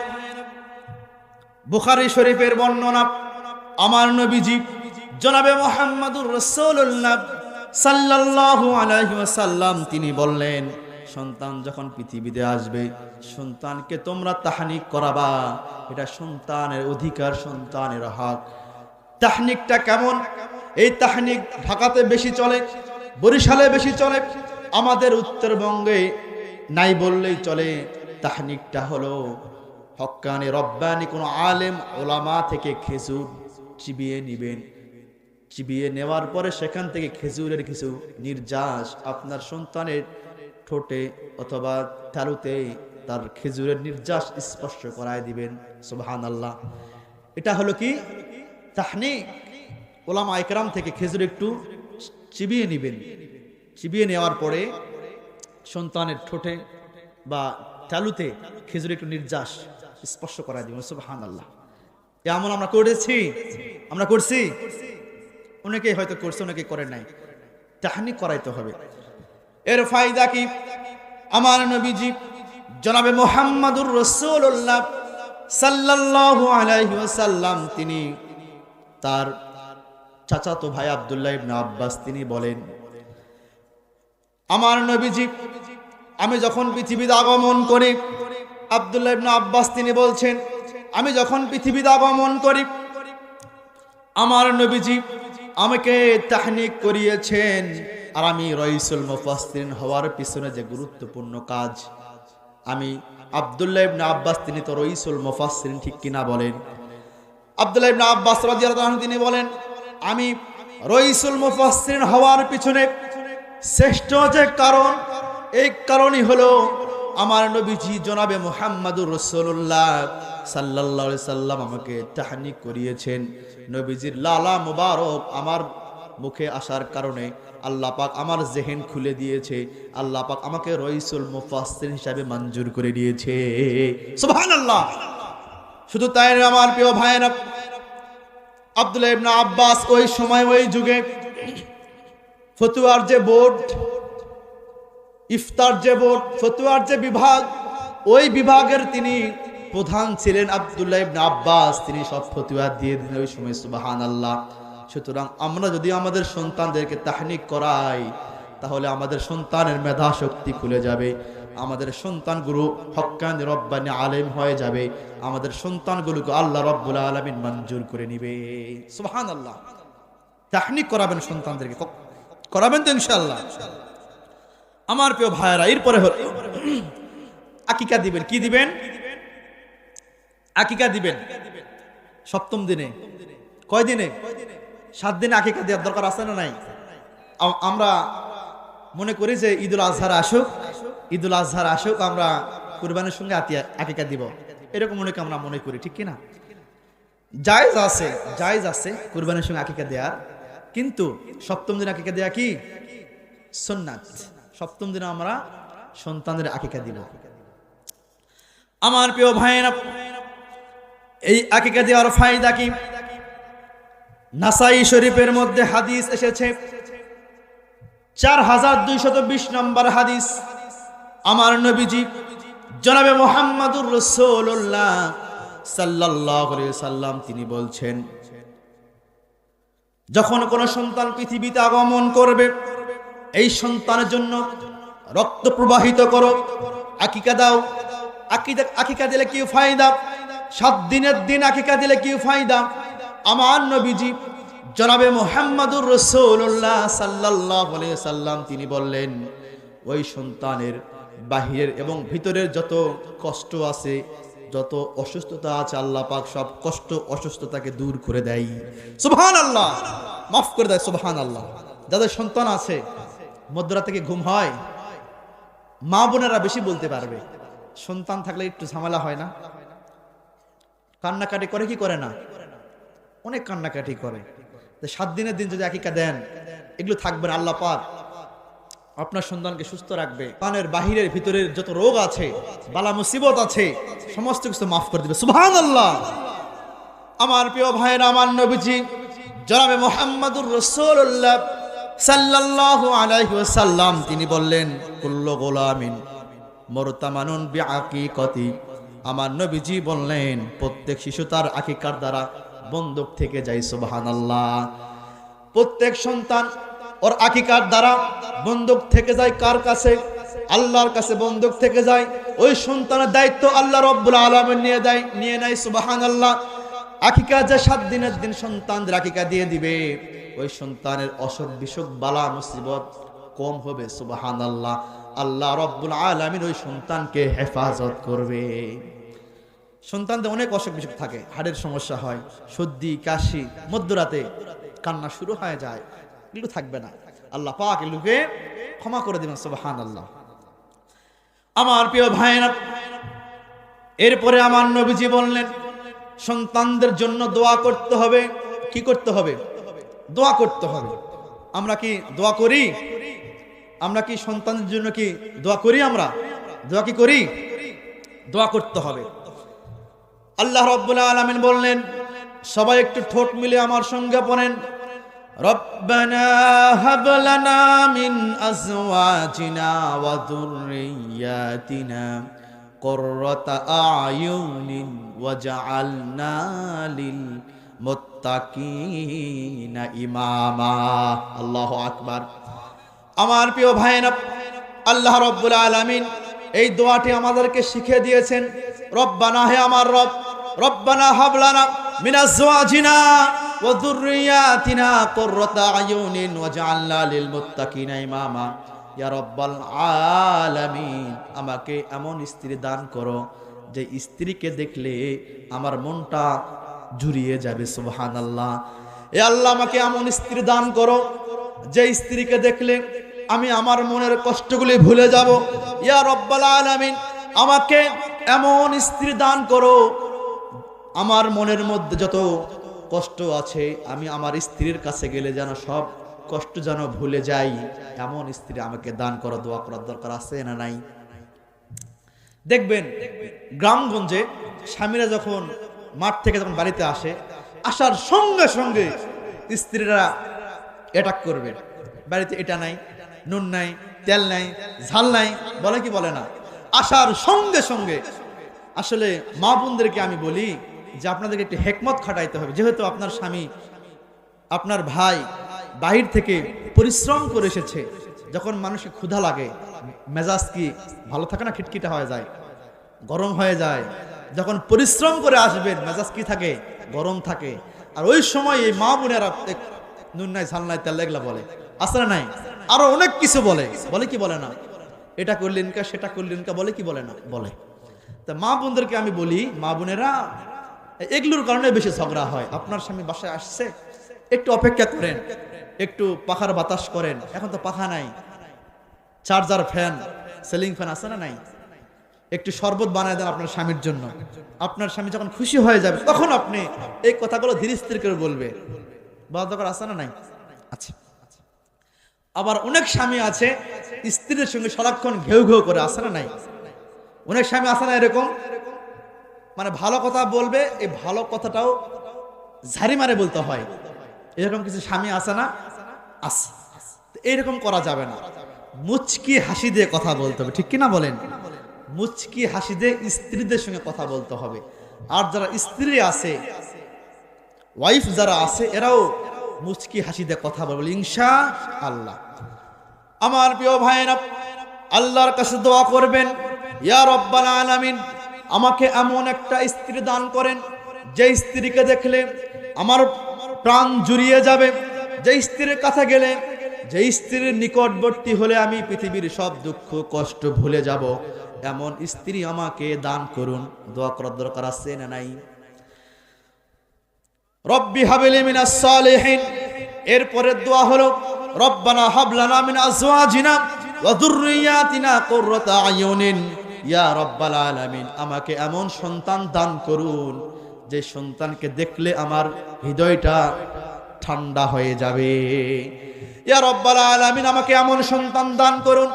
বুখারী শরীফের বর্ণনা, আমার নবীজি জনাবে মুহাম্মদুর রাসূলুল্লাহ সাল্লাল্লাহু আলাইহি ওয়াসাল্লাম তিনি বললেন, সন্তান যখন পৃথিবীতে আসবে, সন্তানকে তোমরা তাহনিক করাবা। এটা সন্তানের অধিকার, সন্তানের হক। তাহনিকটা কেমন? এই তাহনিক ঢাকাতে বেশি চলে, বরিশালে বেশি চলে, আমাদের উত্তরবঙ্গে নাই বললেই চলে। তাহনিকটা হলো হক্কানি রব্বানি কোন আলেম ওলামা থেকে খেজুর চিবিয়ে নিবেন, চিবিয়ে নেওয়ার পরে সেখান থেকে খেজুরের কিছু নির্যাস আপনার সন্তানের ঠোঁটে অথবা তালুতে তার খেজুরের নির্যাস স্পর্শ করায় দিবেন। সুবহানাল্লাহ। এটা হলো কি? তাহনিক। ওলামা ইকরাম থেকে খেজুর একটু চিবিয়ে নিবেন, চিবিয়ে নেওয়ার পরে সন্তানের ঠোঁটে বা তালুতে খেজুর একটু নির্যাস স্পর্শ করায় দিবেন। সুবহানাল্লাহ। এমন আমরা করেছি, আমরা করছি, অনেকে হয়তো করছে, অনেকে করে নাই। তাহনিক করাইতে হবে। এর ফায়দা কি? আমার নবীজি জনাবে মুহাম্মদুর রাসূলুল্লাহ সাল্লাল্লাহু আলাইহি ওয়াসাল্লাম তিনি তার চাচাতো ভাই আব্দুল্লাহ ইবনে আব্বাস তিনি বলেন, আমার নবীজি আমি যখন পৃথিবীতে আগমন করি, আব্দুল্লাহ ইবনে আব্বাস তিনি বলছেন, আমি যখন পৃথিবীতে আগমন করি, আমার নবীজি আমাকে তাহনিক করিয়েছেন। আর আমি রাইসুল মুফাসসিরিন হওয়ার পিছনে যে গুরুত্বপূর্ণ কাজ, আমি আব্দুল্লাহ ইবনে আব্বাস তিনি তো রাইসুল মুফাসসিরিন, ঠিক কিনা বলেন? আব্দুল্লাহ ইবনে আব্বাস রাদিয়াল্লাহু আনহু তিনি বলেন, আমি রাইসুল মুফাসসিরিন হওয়ার পিছনে শ্রেষ্ঠ যে কারণ, এই কারণই হলো আমার নবীজি জনাবে মুহাম্মদুর রাসূলুল্লাহ সাল্লাল্লাহু আলাইহি সাল্লাম আমাকে তাহনিক করিয়েছেন। নবীজির লালা মুবারক আমার মুখে আসার কারণে আল্লাহ পাক আমার জেহেন খুলে দিয়েছে, আল্লাহ পাক আমাকে রাইসুল মুফাসসির হিসাবে মঞ্জুর করে দিয়েছে। সুবহানাল্লাহ। শুধু তাই না আমার প্রিয় ভাইয়েরা, আব্দুল্লাহ ইবনে আব্বাস ওই সময় ওই যুগে ফতোয়ার যে বোর্ড, ইফতার যে বোর্ড, ফতোয়ার যে বিভাগ, ওই বিভাগের তিনি প্রধান ছিলেন। আব্দুল্লাহ ইবনে আব্বাস তিনি সব ফতোয়া দিয়ে দিলেন ওই সময়। সুবহানাল্লাহ। সুতরাং আমরা যদি আমাদের সন্তানদেরকে তাহনিক করাই, তাহলে আমাদের সন্তানের মেধা শক্তি খুলে যাবে, আমাদের সন্তানগুলো হক্কানি রব্বানি আলেম হয়ে যাবে, আমাদের সন্তানগুলোকে আল্লাহ রাব্বুল আলামিন মঞ্জুর করে নিবে। সুবহানাল্লাহ। তাহনিক করাবেন সন্তানদেরকে, করাবেন তো ইনশাআল্লাহ। আমার প্রিয় ভাইরা, এরপরে হলো আকিকা দিবেন। কি দিবেন? আকিকা দিবেন সপ্তম দিনে। কয় দিনে? 7 দিনে আকিকা দেওয়ার দরকার আছে না নাই? আমরা মনে করি যে ঈদুল আজহার আসুক, ঈদুল আজহার আসুক, আমরা কুরবানির সঙ্গে আকিকা দিব, এরকম অনেকে আমরা মনে করি, ঠিক কিনা? জায়েজ আছে, জায়েজ আছে কুরবানির সঙ্গে আকিকা দেওয়ার, কিন্তু সপ্তম দিনে আকিকা দেয়া কি সুন্নাত। সপ্তম দিনে আমরা সন্তানদের আকিকা দিব। আমার প্রিয় ভাইয়েরা, এই আকিকা দেওয়ার ফায়দা কি? নাসাই শরীফের মধ্যে হাদিস এসেছে, 4220 নম্বর হাদিস। আমার নবীজি জনাবে মুহাম্মদুর রাসূলুল্লাহ সাল্লাল্লাহু আলাইহি সাল্লাম তিনি বলছেন, যখন কোন সন্তান পৃথিবীতে আগমন করবে, এই সন্তানের জন্য রক্ত প্রবাহিত করো, আকিকা দাও। আকিকা দিলে কি ফায়দা? 7 দিনের দিন আকিকা দিলে কি ফায়দা? আমার নবীজি জনাবে মুহাম্মদুর রাসূলুল্লাহ সাল্লাল্লাহু আলাইহি সাল্লাম তিনি বললেন, ওই সন্তানের বাহিরের এবং ভিতরের যত কষ্ট আছে, যত অসুস্থতা আছে, আল্লাহ পাক সব কষ্ট অসুস্থতাকে দূর করে দেয়। সুবহানাল্লাহ, মাফ করে দেয়। সুবহানাল্লাহ। যাদের সন্তান আছে মধ্যরাত থেকে ঘুম হয়, মা বোনেরা বেশি বলতে পারবে। সন্তান থাকলে একটু ঝামেলা হয় না? কান্নাকাটি করে কি করে না? অনেক কান্নাকাটি করে। 7 দিনের দিন যদি আকিকা দেন, এগুলো থাকবে না। আল্লাহ পাক আপনার সন্তানকে সুস্থ রাখবে। কানের বাহিরের ভিতরের যত রোগ আছে, বালা মুসিবত আছে, সমস্ত কিছু মাফ করে দিবে। সুবহানাল্লাহ। আমার প্রিয় ভাইরা, আমার নবীজি জনাবে মুহাম্মদুর রাসূলুল্লাহ সাল্লাল্লাহু আলাইহি ওয়াসাল্লাম তিনি বললেন, কুল্লু গোলামিন মুরতামানুন বিআকিকাতি। আমার নবীজি বললেন, প্রত্যেক শিশু তার আকিকার দ্বারা বন্দুক থেকে যায়। সুবহানাল্লাহ। প্রত্যেক সন্তান ওর আকিকার দ্বারা বন্দুক থেকে যায়। কার কাছে? আল্লাহর কাছে বন্দুক থেকে যায়। ওই সন্তানের দায়িত্ব আল্লাহ রাব্বুল আলামিন নিয়ে নেয়। সুবহানাল্লাহ। আকিকা যে 7 দিনের দিন সন্তানদের আকিকা দিয়ে দিবে, ওই সন্তানের অসুখ বিসুখ বালা মুসিবত কম হবে। সুবহানাল্লাহ। আল্লাহ রাব্বুল আলামিন ওই সন্তানকে হেফাজত করবে। সন্তানদের অনেক অসুখ বিসুখ থাকে, হাড়ের সমস্যা হয়, সর্দি কাশি, মধ্যরাতে কান্না শুরু হয়ে যায়, এগুলো থাকবে না। আল্লাহ পাক এগুলোকে ক্ষমা করে দিবেন। সুবহানাল্লাহ। আমার প্রিয় ভাইরা, এরপরে আমার নবীজি বললেন, সন্তানদের জন্য দোয়া করতে হবে। কি করতে হবে? দোয়া করতে হবে। আমরা কি দোয়া করি? আমরা কি সন্তানদের জন্য কি দোয়া করি? আমরা দোয়া কি করি? দোয়া করতে হবে। আল্লাহ রাব্বুল আলামিন বললেন, সবাই একটু ঠোঁট মিলে আমার সঙ্গে পড়েন, রব্বানা হাব লানা মিন আজওয়াজিনা ওয়া যুররিয়াতিনা কুররাতা আয়ুনিন ওয়াজআলনা লিল মুত্তাকিনা ইমামা। আল্লাহু আকবার। আমার প্রিয় ভাইরা, আল্লাহ রাব্বুল আলামিন এই দোয়াটি আমাদেরকে শিখিয়ে দিয়েছেন। রব্বানা, হে আমার রব, রব্বানা হাব লানা মিন আজওয়াজিনা ওয়া যুররিয়াতিনা কুররাতা আয়ুনিন ওয়াজআলনা লিল মুত্তাকিনা ইমামা। ইয়া রাব্বাল আলামিন, আমাকে এমন স্ত্রী দান করো যে স্ত্রীকে দেখলে আমার মনটা জুড়িয়ে যাবে। সুবহানাল্লাহ। এ আল্লাহ, আমাকে এমন স্ত্রী দান করো যে স্ত্রীকে দেখলে আমি আমার মনের কষ্টগুলি ভুলে যাব। ইয়া রাব্বাল আলামিন, আমাকে এমন স্ত্রী দান করো, আমার মনের মধ্যে যত কষ্ট আছে আমি আমার স্ত্রীর কাছে গেলে যেন সব কষ্ট যেন ভুলে যাই। এমন স্ত্রী আমাকে দান করো। দোয়া করার দরকার আছে না নাই? দেখবেন গ্রামগঞ্জে স্বামীরা যখন মাঠ থেকে যখন বাড়িতে আসে, আসার সঙ্গে সঙ্গে স্ত্রীরা অ্যাটাক করবে। বাড়িতে এটা নাই, নুন নাই, তেল নাই, ঝাল নাই, বলে কি বলে না? আসার সঙ্গে সঙ্গে আসলে মা বোনদেরকে আমি বলি যে আপনাদেরকে একটু হেকমত খাটাইতে হবে। যেহেতু আপনার স্বামী, আপনার ভাই বাহির থেকে পরিশ্রম করে এসেছে, যখন মানুষকে ক্ষুধা লাগে মেজাজ কি ভালো থাকে না? খিটখিটা হয়ে যায়, গরম হয়ে যায়। যখন পরিশ্রম করে আসবেন মেজাজ কি থাকে? গরম থাকে। আর ওই সময় এই মা বোনেরা নুন নাই, ঝাল নাই, তেল এগুলা বলে, আসলে নাই, আরো অনেক কিছু বলে কি বলে না? এটা করলেন কা, সেটা করলেন কা, বলে কি বলে না? বলে। তা মা বোনদেরকে আমি বলি, মা বোনেরা এগুলোর কারণে বেশি ঝগড়া হয়। আপনার স্বামী বাসায় আসছে, একটু অপেক্ষা করেন, একটু পাখার বাতাস করেন। এখন তো পাখা নাই, চার্জার ফ্যান, সিলিং ফ্যান আছে না নাই? একটু শরবত বানায় দেন আপনার স্বামীর জন্য। আপনার স্বামী যখন খুশি হয়ে যাবে তখন আপনি এই কথাগুলো ধীরে স্থির করে বলবে। বলা দরকার আছে না নাই? আচ্ছা। আবার অনেক স্বামী আছে স্ত্রীর সঙ্গে সারাক্ষণ ঘেউ ঘেউ করে, আছে না নাই? অনেক স্বামী আছে না এরকম, মানে ভালো কথা বলবে, এই ভালো কথাটাও ঝাড়ি মারে বলতে হয়, এরকম কিছু স্বামী আছে না? আছে। এইরকম করা যাবে না। মুচকি হাসি দিয়ে কথা বলতে হবে, ঠিক কিনা বলেন? মুচকি হাসি দিয়ে স্ত্রীদের সঙ্গে কথা বলতে হবে। আর যারা স্ত্রী আছে, ওয়াইফ যারা আছে, এরাও মুচকি হাসি দিয়ে কথা বলবে ইনশাআল্লাহ। আমার প্রিয় ভাইরা, আল্লাহর কাছে দোয়া করবেন, ইয়া রব্বাল আলামিন, আমাকে এমন একটা স্ত্রী দান করেন যে স্ত্রীকে দেখলে আমার প্রাণ জুড়িয়ে যাবে। যে স্ত্রীর কাছে গেলে, যে স্ত্রীর নিকটবর্তী হলে আমি পৃথিবীর সব দুঃখ কষ্ট ভুলে যাব, এমন স্ত্রী আমাকে দান করুন। দোয়া করার দরকার আছে না নাই? রব্বি হাবলি মিনাস সালিহিন। এরপরে দোয়া হলো রব্বানা হাবলানা মিন আজওয়াজিনা ওয়া যুররিয়াতিনা কুররাতা আয়ুনিন ইয়া রাব্বাল আলামিন। আমাকে এমন সন্তান দান করুন যে সন্তানকে দেখলে আমার হৃদয়টা ঠান্ডা হয়ে যাবে। ইয়া রাব্বাল আলামিন, আমাকে এমন সন্তান দান করুন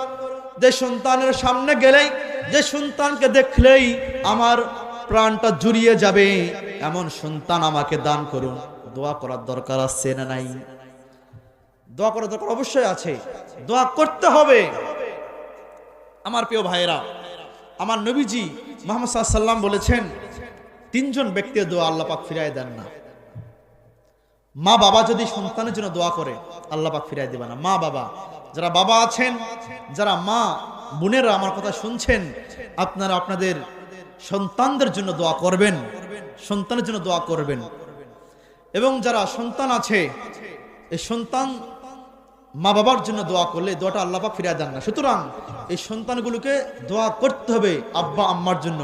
যে সন্তানের সামনে গেলেই, যে সন্তানকে দেখলেই আমার প্রাণটা জুড়িয়ে যাবে, এমন সন্তান আমাকে দান করুন। দোয়া করার দরকার আছে না নাই? দোয়া করার দরকার অবশ্যই আছে, দোয়া করতে হবে। আমার প্রিয় ভাইরা, আমার নবীজি মুহাম্মদ সাল্লাল্লাহু আলাইহি ওয়াসাল্লাম বলেছেন, তিনজন ব্যক্তির দোয়া আল্লাহ পাক ফিরায় দেন না। মা বাবা যদি সন্তানের জন্য দোয়া করে, আল্লাহ পাক ফিরায় দিবে না। মা বাবা, যারা বাবা আছেন, যারা মা বোনেরা আমার কথা শুনছেন, আপনারা আপনাদের সন্তানদের জন্য দোয়া করবেন, সন্তানের জন্য দোয়া করবেন। এবং যারা সন্তান আছে, এই সন্তান মা বাবার জন্য দোয়া করলে দোয়াটা আল্লাহ পাক ফিরিয়ে দেন না। সুতরাং এই সন্তানগুলোকে দোয়া করতে হবে আব্বা আম্মার জন্য।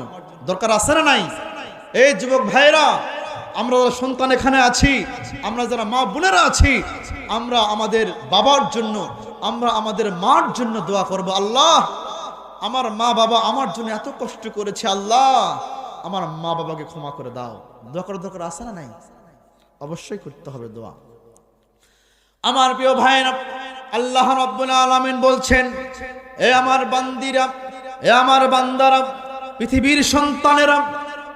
দরকার আছে না নাই? এই যুবক ভাইরা, আমরা যারা সন্তান এখানে আছি, আমরা যারা মা বোনেরা আছি, আমরা আমাদের বাবার জন্য, আমরা আমাদের মার জন্য দোয়া করব। আল্লাহ, আমার মা বাবা আমার জন্য এত কষ্ট করেছে, আল্লাহ আমার মা বাবাকে ক্ষমা করে দাও। দোয়া করার দরকার আছে না নাই? অবশ্যই করতে হবে দোয়া। আমার প্রিয় ভাইরা, আল্লাহ রাব্বুল আলামিন বলছেন, এ আমার বান্দিরা, এ আমার বান্দারা, পৃথিবীর সন্তানেরা,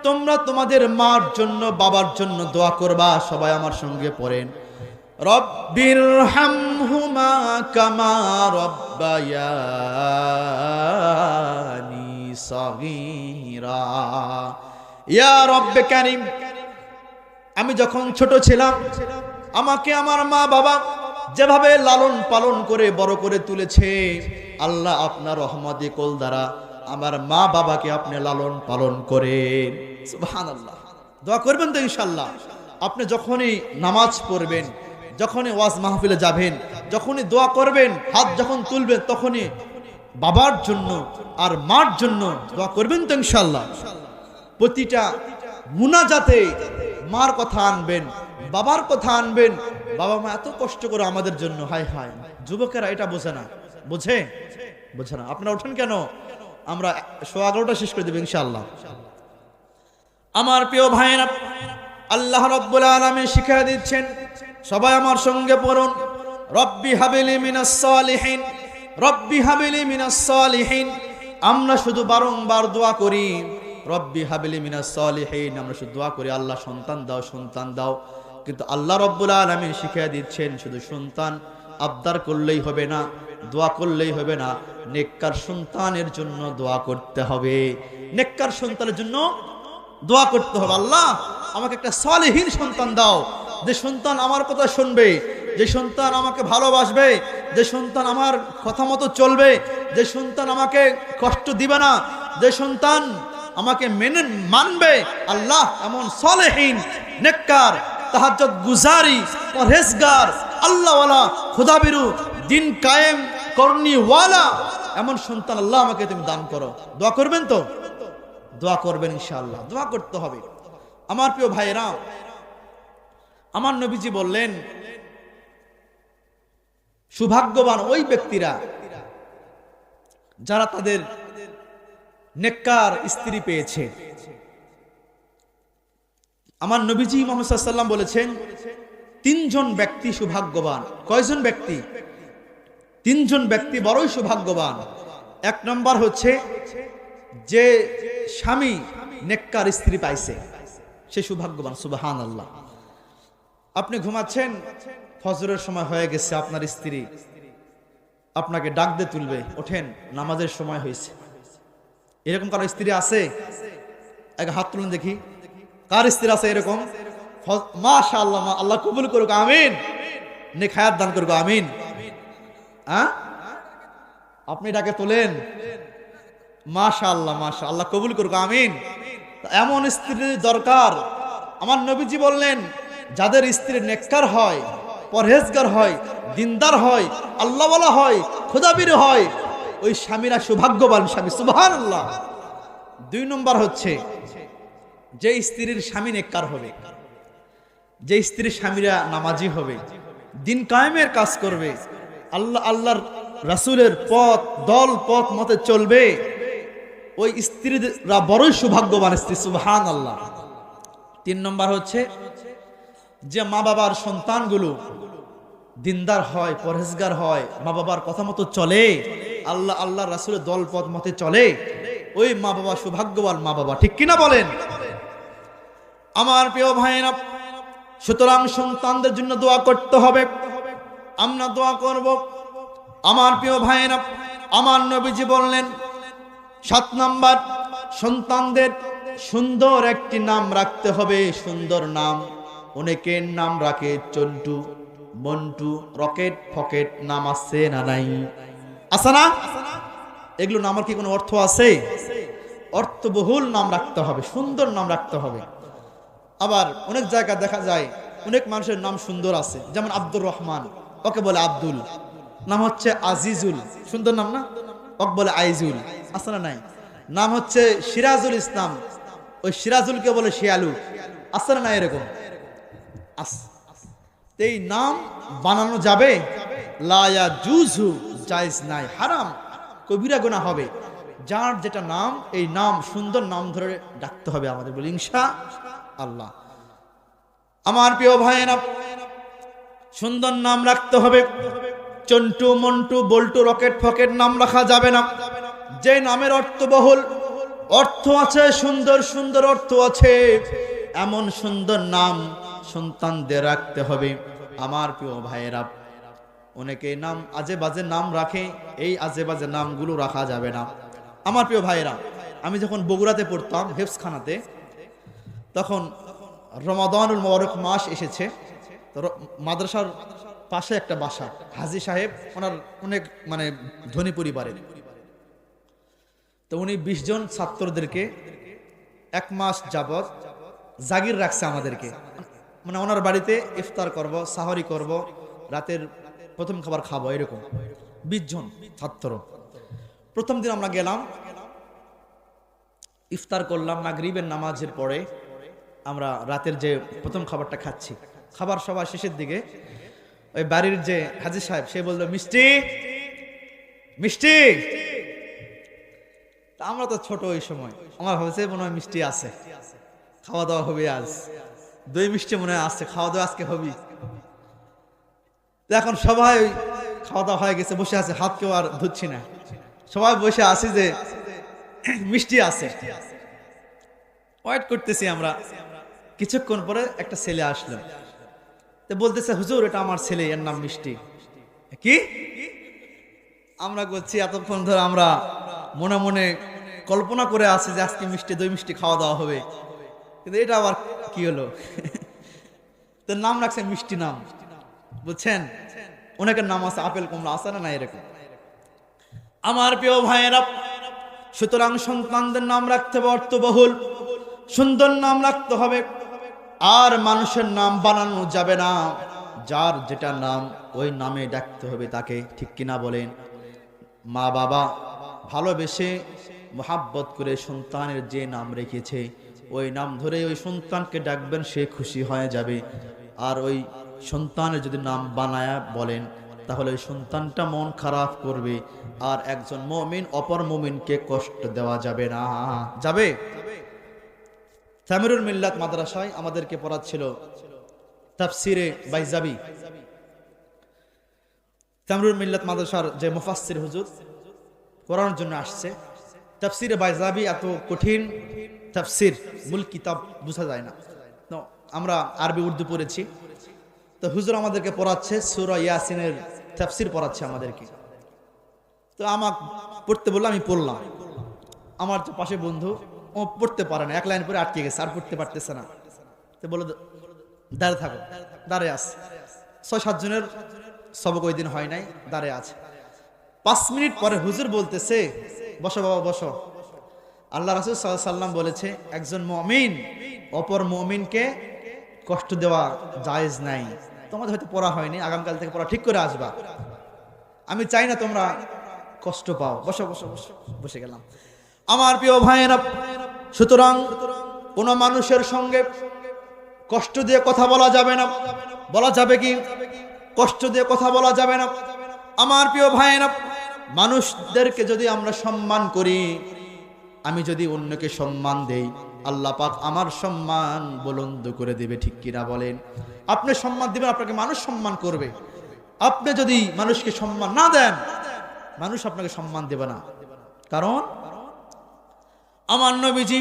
তোমরা তোমাদের মার জন্য বাবার জন্য দোয়া করবা। সবাই আমার সঙ্গে পড়েন, রব্বিরহামহুমা কামা রব্বায়ানি সগীরা। ইয়া রব্বে কারীম, আমি যখন ছোট ছিলাম, আমাকে আমার মা বাবা যেভাবে লালন পালন করে বড় করে তুলেছে, আল্লাহ আপনার রহমতে কোল দ্বারা আমার মা বাবাকে আপনি লালন পালন করেন। সুবহানাল্লাহ। দোয়া করবেন তো ইনশাআল্লাহ। আপনি যখনই নামাজ পড়বেন, যখনই ওয়াজ মাহফিলে যাবেন, যখনই দোয়া করবেন, হাত যখন তুলবেন, তখনই বাবার জন্য আর মার জন্য দোয়া করবেন তো ইনশাআল্লাহ। প্রতিটা মুনাজাতে মার কথা আনবেন, বাবার কথা আনবেন। বাবা মা এত কষ্ট করে আমাদের জন্য, হায় হায়। যুবকেরা এটা বোঝে না, বোঝে না। আপনারা ওঠেন কেন? আমরা 11:15 শেষ করে দেব ইনশাআল্লাহ। আমার প্রিয় ভাইরা, আল্লাহ রাব্বুল আলামিন শিখিয়ে দিচ্ছেন, সবাই আমার সঙ্গে পড়ুন, রব্বি হাবিলি মিনাস সালিহিন, রব্বি হাবিলি মিনাস সালিহিন। আমরা শুধু বারংবার দোয়া করি, রব্বি হাবিলি মিনাস সালিহিন, আমরা শুধু দোয়া করি আল্লাহ সন্তান দাও, সন্তান দাও। কিন্তু আল্লাহ রাব্বুল আলামিন শিখিয়ে দিচ্ছেন, শুধু সন্তান আবদার করলেই হবে না, দোয়া করলেই হবে না, নেককার সন্তানের জন্য দোয়া করতে হবে। নেককার সন্তানের জন্য দোয়া করতে হবে। আল্লাহ আমাকে একটা সালেহীন সন্তান দাও, যে সন্তান আমার কথা শুনবে, যে সন্তান আমাকে ভালোবাসবে, যে সন্তান আমার কথা মতো চলবে, যে সন্তান আমাকে কষ্ট দিবে না, যে সন্তান আমাকে মেনে মানবে। আল্লাহ এমন সালেহীন, নেককার, তাহাজ্জুদ গুজারি, পরহেজগার, আল্লাহওয়ালা, খোদাবিরু, দিন কায়েম করনিওয়ালা এমন সন্তান আল্লাহ আমাকে তুমি দান করো। দোয়া করবেন তো? দোয়া করবেন ইনশাআল্লাহ। দোয়া করতে হবে। আমার প্রিয় ভাইরা, আমার নবীজি বললেন, সৌভাগ্যবান ওই ব্যক্তিরা যারা তাদের নেককার স্ত্রী পেয়েছে। আমার নবীজি মুহাম্মদ সাল্লাল্লাহু আলাইহি ওয়াসাল্লাম বলেছেন, তিনজন ব্যক্তি সৌভাগ্যবান। কয়জন ব্যক্তি? তিনজন ব্যক্তি বড়ই সৌভাগ্যবান। এক নম্বর হচ্ছে, যে স্বামী নেককার স্ত্রী পাইছে, সে সৌভাগ্যবান। সুবহানাল্লাহ। আপনি ঘুমাচ্ছেন, ফজরের সময় হয়ে গেছে, আপনার স্ত্রী আপনাকে ডাক দিয়ে তুলবে, ওঠেন, নামাজের সময় হয়েছে। এরকম কারো স্ত্রী আছে? এক হাত তুলুন দেখি, কার স্ত্রী আছে এরকম? মাশাআল্লাহ, আল্লাহ কবুল করুক, আমিন। নেক হায়াত দান করুক, আমিন। আপনি ডাকে তোলেন, মাশাআল্লাহ, মাশাআল্লাহ, কবুল করুক, আমিন। এমন স্ত্রী দরকার। আমার নবীজি বললেন, যাদের স্ত্রী নেককার হয়, পরহেজগার হয়, দিনদার হয়, আল্লাহওয়ালা হয়, খোদাবীর হয়, ওই স্বামীরা সৌভাগ্যবান স্বামী। সুবহানাল্লাহ। 2 নম্বর হচ্ছে যে স্ত্রীর স্বামী নেককার হবে, যে স্ত্রীর স্বামীরা নামাজি হবে, দিন কায়েমের কাজ করবে, আল্লাহর রাসূলের পথ মতে চলবে, ওই স্ত্রীরা বড়ই সৌভাগ্যবান স্ত্রী। সুবহানাল্লাহ। 3 নম্বর হচ্ছে যে মা বাবার সন্তানগুলো দিনদার হয়, পরহেজগার হয়, মা বাবার কথা মতো চলে, আল্লাহ রাসূলের পথ মতে চলে, ওই মা বাবা সৌভাগ্যবান মা বাবা। ঠিক কিনা বলেন? আমার প্রিয় ভাইরা, সুতরাং সন্তানদের জন্য দোয়া করতে হবে। আমরা দোয়া করব। আমার প্রিয় ভাইরা, আমার নবীজি বললেন 7 নাম্বার, সন্তানদের সুন্দর একটি নাম রাখতে হবে। সুন্দর নাম। অনেকের নাম রাখে চন্টু, মন্টু, রকেট, ফকেট নাম আছে না নাই? আছে না? এগুলো নামের কি কোনো অর্থ আছে? অর্থবহুল নাম রাখতে হবে, সুন্দর নাম রাখতে হবে। আবার অনেক জায়গায় দেখা যায় অনেক মানুষের নাম সুন্দর আছে, যেমন আব্দুর রহমান, ওকে বলে আব্দুল। নাম হচ্ছে আজিজুল, সুন্দর নাম না? ওকে বলে আইজুল। আছে না নাই? নাম হচ্ছে সিরাজুল ইসলাম, ওই সিরাজুলকে বলে শিয়ালু। আছে না নাই? এরকম এই নাম বানানো যাবে? লা ইয়াজুজু, জায়েজ নাই, হারাম, কবিরা গুনাহ হবে। যার যেটা নাম, এই নাম সুন্দর নাম ধরে ডাকতে হবে আমাদের, বলি ইনশাআল্লাহ। আমার প্রিয় ভাইয়েরা, সুন্দর নাম রাখতে হবে। চন্টু, মন্টু, বল্টু, রকেট, ফকেট নাম রাখা যাবে না। যে নামের অর্থবহুল, অর্থ আছে, সুন্দর সুন্দর অর্থ আছে, এমন সুন্দর নাম সন্তানদের রাখতে হবে। আমার প্রিয় ভাইয়েরা, অনেকে নাম আজে বাজে নাম রাখে, এই আজে বাজে নামগুলো রাখা যাবে না। আমার প্রিয় ভাইয়েরা, আমি যখন বগুড়াতে পড়তাম হেফসখানাতে, তখন রমাদানুল মুবারক মাস এসেছে। মাদ্রাসার পাশে একটা বাসা, হাজী সাহেব, ওনার অনেক ধনী পরিবারের। তো উনি 20 জন ছাত্রদেরকে 1 মাস যাবত জাগির রাখছে আমাদেরকে। ওনার বাড়িতে ইফতার করব, সাহরি করব, রাতের প্রথম খাবার খাবো, এরকম 20 জন ছাত্র। প্রথম দিন আমরা গেলাম, ইফতার করলাম, মাগরিবের নামাজের পরে আমরা রাতের যে প্রথম খাবারটা খাচ্ছি। খাবার সবার শেষের দিকে ওই বাড়ির যে হাজী সাহেব, সে বললো মিষ্টি মিষ্টি। আমরা তো ছোট ওই সময়, আমার ভাবছে মনে হয় মিষ্টি আছে, খাওয়া দাওয়া হবে আজ, দই মিষ্টি মনে হয় আসছে, খাওয়া দাওয়া আজকে হবি। এখন সবাই খাওয়া দাওয়া হয়ে গেছে, বসে আছে, হাত কেউ আর ধুচ্ছি না, সবাই বসে আছি যে মিষ্টি আছে, ওয়েট করতেছি আমরা। কিছুক্ষণ পরে একটা ছেলে আসলো, তো বলতেছে হুজুর এটা আমার ছেলে, এর নাম মিষ্টি। কি? আমরা বলছি এতক্ষণ ধরে আমরা মনে মনে কল্পনা করে আছি যে আজকে মিষ্টি, দই মিষ্টি খাওয়া দাওয়া হবে, কিন্তু এটা আবার কি হলো? তো নাম রাখছে মিষ্টি নাম, বুঝছেন? অনেকের নাম আছে আপেল কমলা, আছে না না? এরকম। আমার প্রিয় ভাইয়েরা, সুতরাং সন্তানদের নাম রাখতে হবে অর্থবহুল, সুন্দর নাম রাখতে হবে। আর মানুষের নাম বানানো যাবে না, যার যেটা নাম ওই নামে ডাকতে হবে তাকে। ঠিক কিনা বলেন? মা বাবা ভালোবেসে মোহাব্বত করে সন্তানের যে নাম রেখেছে ওই নাম ধরে ওই সন্তানকে ডাকবেন, সে খুশি হয়ে যাবে। আর ওই সন্তানের যদি নাম বানায়া বলেন তাহলে ওই সন্তানটা মন খারাপ করবে, আর একজন মুমিন অপর মুমিনকে কষ্ট দেওয়া যাবে না। যাবে? তামিরুল মিল্লাত মাদ্রাসায় আমাদেরকে পড়াচ্ছিল তাফসিরে বাইজাবি। তামিরুল মিল্লাত মাদ্রাসার যে মুফাসসির হুজুর পড়ানোর জন্য আসছে, তাফসিরে বাইজাবি এত কঠিন তাফসির, মূল কিতাব বোঝা যায় না। তো আমরা আরবি উর্দু পড়েছি, তো হুজুর আমাদেরকে পড়াচ্ছে সূরা ইয়াসিনের তাফসির পড়াচ্ছে আমাদেরকে। তো আমাকে পড়তে বললো, আমি পড়লাম। আমার তো পাশে বন্ধু, ও পড়তে পারে না, 1 লাইন পরে আটকে গেছে, আর পড়তে পারতেছে না। তো বললো দাঁড়িয়ে থাকো, দাঁড়িয়ে আছে। 6-7 জনের সবক ওই দিন হয় নাই, দাঁড়িয়ে আছে। 5 মিনিট পরে হুজুর বলতেছে বসো বাবা বসো, আল্লাহ রাসূল সাল্লাল্লাহু আলাইহি ওয়াসাল্লাম বলেছে একজন মুমিন অপর মুমিনকে কষ্ট দেওয়া জায়েজ নাই। তোমাদের হয়তো পড়া হয়নি, আগামীকাল থেকে পড়া ঠিক করে আসবা। আমি চাই না তোমরা কষ্ট পাও। বসো বসো বসো, বসে গেলাম। আমার প্রিয় ভাইয়েরা, সুতরাং কোন মানুষের সঙ্গে কষ্ট দিয়ে কথা বলা যাবে না। বলা যাবে কি? কষ্ট দিয়ে কথা বলা যাবে না। আমার প্রিয় ভাইয়েরা, মানুষদেরকে যদি আমরা সম্মান করি, আমি যদি অন্যকে সম্মান দেই, আল্লাহ পাক আমার সম্মান বুলন্দ করে দিবে, ঠিক কিনা বলেন? আপনি সম্মান দিবেন, আপনাকে মানুষ সম্মান করবে। আপনি যদি মানুষকে সম্মান না দেন, মানুষ আপনাকে সম্মান দেবে না। কারণ আমার নবীজি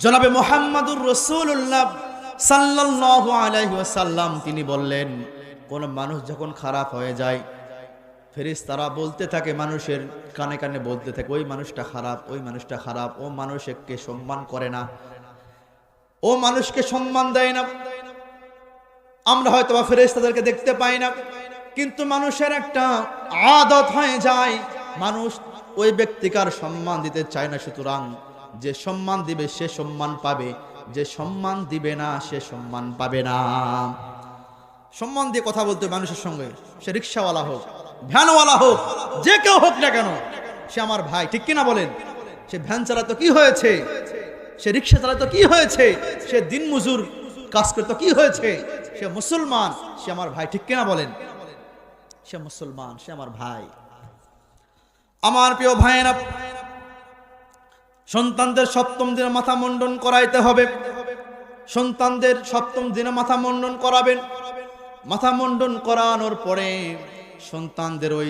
জনাবে মুহাম্মদুর রাসূলুল্লাহ সাল্লাল্লাহু আলাইহি ওয়াসাল্লাম তিনি বললেন, কোন মানুষ যখন খারাপ হয়ে যায়, ফেরেশতারা বলতে থাকে, মানুষের কানে কানে বলতে থাকে, ওই মানুষটা খারাপ, ওই মানুষটা খারাপ, ও মানুষকে সম্মান করে না, ও মানুষকে সম্মান দেয় না। আমরা হয়তো বা ফেরেশতাদেরকে দেখতে পাই না, কিন্তু মানুষের একটা আদত হয়ে যায়, মানুষ ওই ব্যক্তিকার সম্মান দিতে চায় না। সুতরাং যে সম্মান দিবে সে সম্মান পাবে, যে সম্মান দিবে না সে সম্মান পাবে না। সম্মান দিয়ে কথা বলতে মানুষের সঙ্গে, সে রিক্সাওয়ালা হোক, ভ্যানওয়ালা হোক, যে কেউ হোক না কেন, সে আমার ভাই, ঠিক কিনা বলেন? সে ভ্যান চালাতো কি হয়েছে, সে রিক্সা চালাতো কি হয়েছে, সে দিনমজুর কাজ করতো কি হয়েছে, সে মুসলমান, সে আমার ভাই, ঠিক কিনা বলেন? সে মুসলমান, সে আমার ভাই। আমার প্রিয় ভাইয়েরা, সন্তানদের সপ্তম দিনে মাথা মুন্ডন করাইতে হবে। সন্তানদের সপ্তম দিনে মাথা মুন্ডন করাবেন। মাথা মুন্ডন করানোর পরে সন্তানদের ওই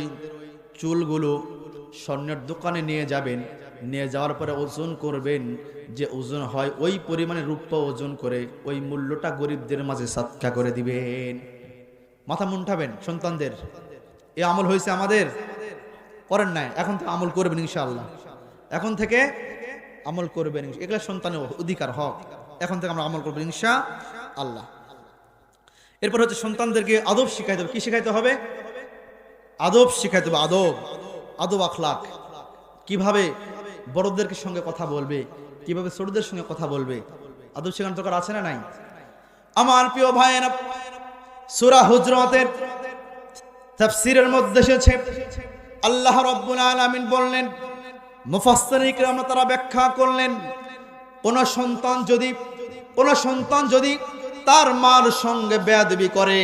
চুলগুলো স্বর্ণের দোকানে নিয়ে যাবেন। নিয়ে যাওয়ার পরে ওজন করবেন, যে ওজন হয় ওই পরিমাণে রূপা ওজন করে ওই মূল্যটা গরিবদের মাঝে সাদকা করে দিবেন। মাথা মুন্ডাবেন সন্তানদের। এই আমল হয়েছে আমাদের, করেন নাই, এখন থেকে আমল করবেন ইনশাআল্লাহ। এখন থেকে আমল করবেন, এগুলো সন্তানের অধিকার, হক। এখন থেকে আমরা আমল করবো ইনশাআল্লাহ। এরপর হচ্ছে সন্তানদেরকে আদব শিখাইতে হবে। কি শিখাইতে হবে? আদব শিখাইতে হবে। আদব, আদব আখলাক। কিভাবে বড়দেরকে সঙ্গে কথা বলবে, কিভাবে ছোটদের সঙ্গে কথা বলবে, আদব শেখানোর দরকার আছে না নাই? আমার প্রিয় ভাইয়েরা, সূরা হুজরাতের তাফসীরের মধ্যে এসেছে, আল্লাহ রাব্বুল আলামিন বললেন, মুফাসসিরিন কিরাম তারা ব্যাখ্যা করলেন, কোন সন্তান যদি তার মার সঙ্গে বেয়াদবি করে,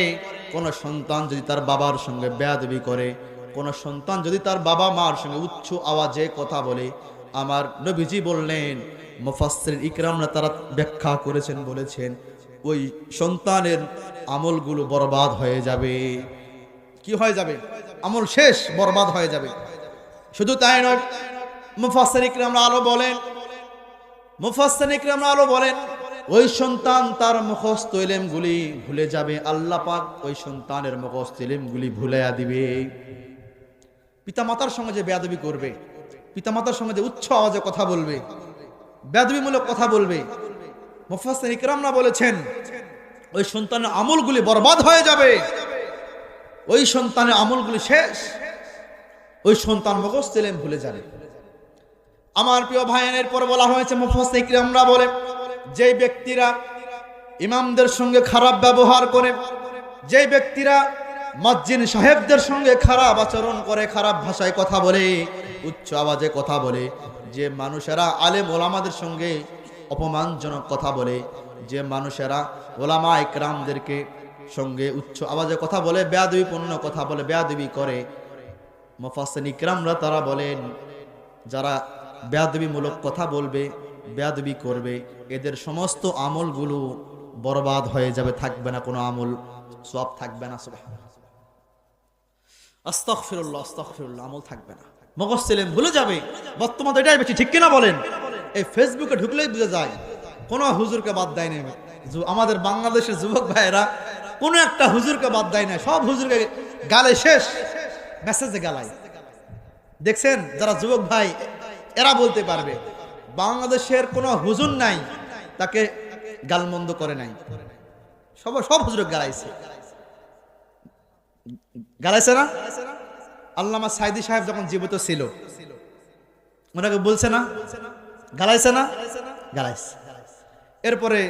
কোন সন্তান যদি তার বাবার সঙ্গে বেয়াদবি করে, কোন সন্তান যদি তার বাবা মার সঙ্গে উচ্চ আওয়াজে কথা বলে, আমার নবীজি বললেন, মুফাসসিরিন ইকরামরা তারা ব্যাখ্যা করেছেন, বলেছেন ওই সন্তানের আমলগুলো বরবাদ হয়ে যাবে। কি হয়ে যাবে? আমল শেষ, বরবাদ হয়ে যাবে। শুধু তাই নয়, মুফাসসিরিন ইকরামরা আরো বলেন ওই সন্তান তার মুখস্থ ইলমগুলি ভুলে যাবে। আল্লাহ পাক ওই সন্তানের মুখস্থ ইলমগুলি ভুলাইয়া দিবে। পিতামাতার সঙ্গে যে বেয়াদবি করবে, পিতামাতার সঙ্গে যে উচ্চ আওয়াজে কথা বলবে, বেয়াদবিমূলক কথা বলবে, মুফাসসিরিন ইকরামরা বলেছেন ওই সন্তানের আমলগুলি বরবাদ হয়ে যাবে। ওই সন্তানের আমলগুলি শেষ, ওই সন্তান মুখস্থ ইলম ভুলে যাবে। আমার প্রিয় ভাইয়ের পর বলা হয়েছে, মুফাসসিরিন ইকরামরা বলে, যে ব্যক্তিরা ইমামদের সঙ্গে খারাপ ব্যবহার করে, যে ব্যক্তিরা মুয়াজ্জিন সাহেবদের সঙ্গে খারাপ আচরণ করে, খারাপ ভাষায় কথা বলে, উচ্চ আওয়াজে কথা বলে, যে মানুষেরা আলেম ওলামাদের সঙ্গে অপমানজনক কথা বলে, যে মানুষেরা ওলামা ইকরামদেরকে সঙ্গে উচ্চ আওয়াজে কথা বলে, বেয়াদবিপূর্ণ কথা বলে, বেয়াদবি করে, মুফাসসিরিন ইকরামরা তারা বলেন, যারা বেয়াদবিমূলক কথা বলবে, বেয়াদবি করবে, এদের সমস্ত আমলগুলো বরবাদ হয়ে যাবে, থাকবে না কোনো আমল, সওয়াব থাকবে না। সুবহানাল্লাহ, আস্তাগফিরুল্লাহ, আস্তাগফিরুল্লাহ, আমল থাকবে না, মুখস্থ ইলম ভুলে যাবে। বর্তমানে এটাই বেশি, ঠিক কিনা বলেন? এই ফেসবুকে ঢুকলেই বুঝে যায় কোনো হুজুরকে বাদ দেয় না। আমাদের বাংলাদেশের যুবক ভাইয়েরা কোনো একটা হুজুরকে বাদ দেয় না, সব হুজুরকে গালে শেষ, মেসেজে গালায়। দেখছেন যারা যুবক ভাই এরা বলতে পারবে, বাংলাদেশের কোনো হুজুর নাই তাকে গালমন্দ করে নাই, সব হুজুরকে গালাইছে না? আল্লামা সাইদি সাহেব যখন জীবিত ছিল ওনাকে বলছে না, গালাইছে না? গালাইছে। এরপরে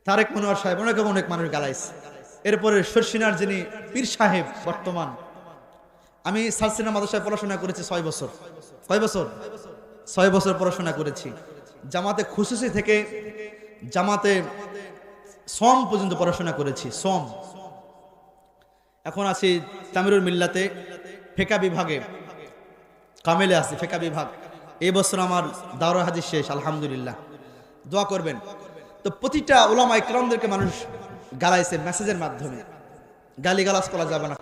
তারেক মনোয়ার সাহেব, অনেক অনেক মানুষ গালাইছে। এরপরে শর্ষিনার যিনি পীর সাহেব বর্তমান, আমি সালসিনা মাদ্রাসায় পড়াশোনা করেছি 6 বছর। কয় বছর? 6 বছর পড়াশোনা করেছি। জামাতে খুসুসি থেকে জামাতে সম পর্যন্ত পড়াশোনা করেছি, সম। এখন আছি তামিরুল মিল্লাতে, ফেকা বিভাগে কামেলে আছি, ফেকা বিভাগ। এই বছর আমার দাওরা হাদিস শেষ, আলহামদুলিল্লাহ। দোয়া করবেন। তো প্রতিটা উলামা ইকরামদেরকে মানুষ গালাইছে মেসেজের মাধ্যমে, গালিগালাজ করা যাবে না।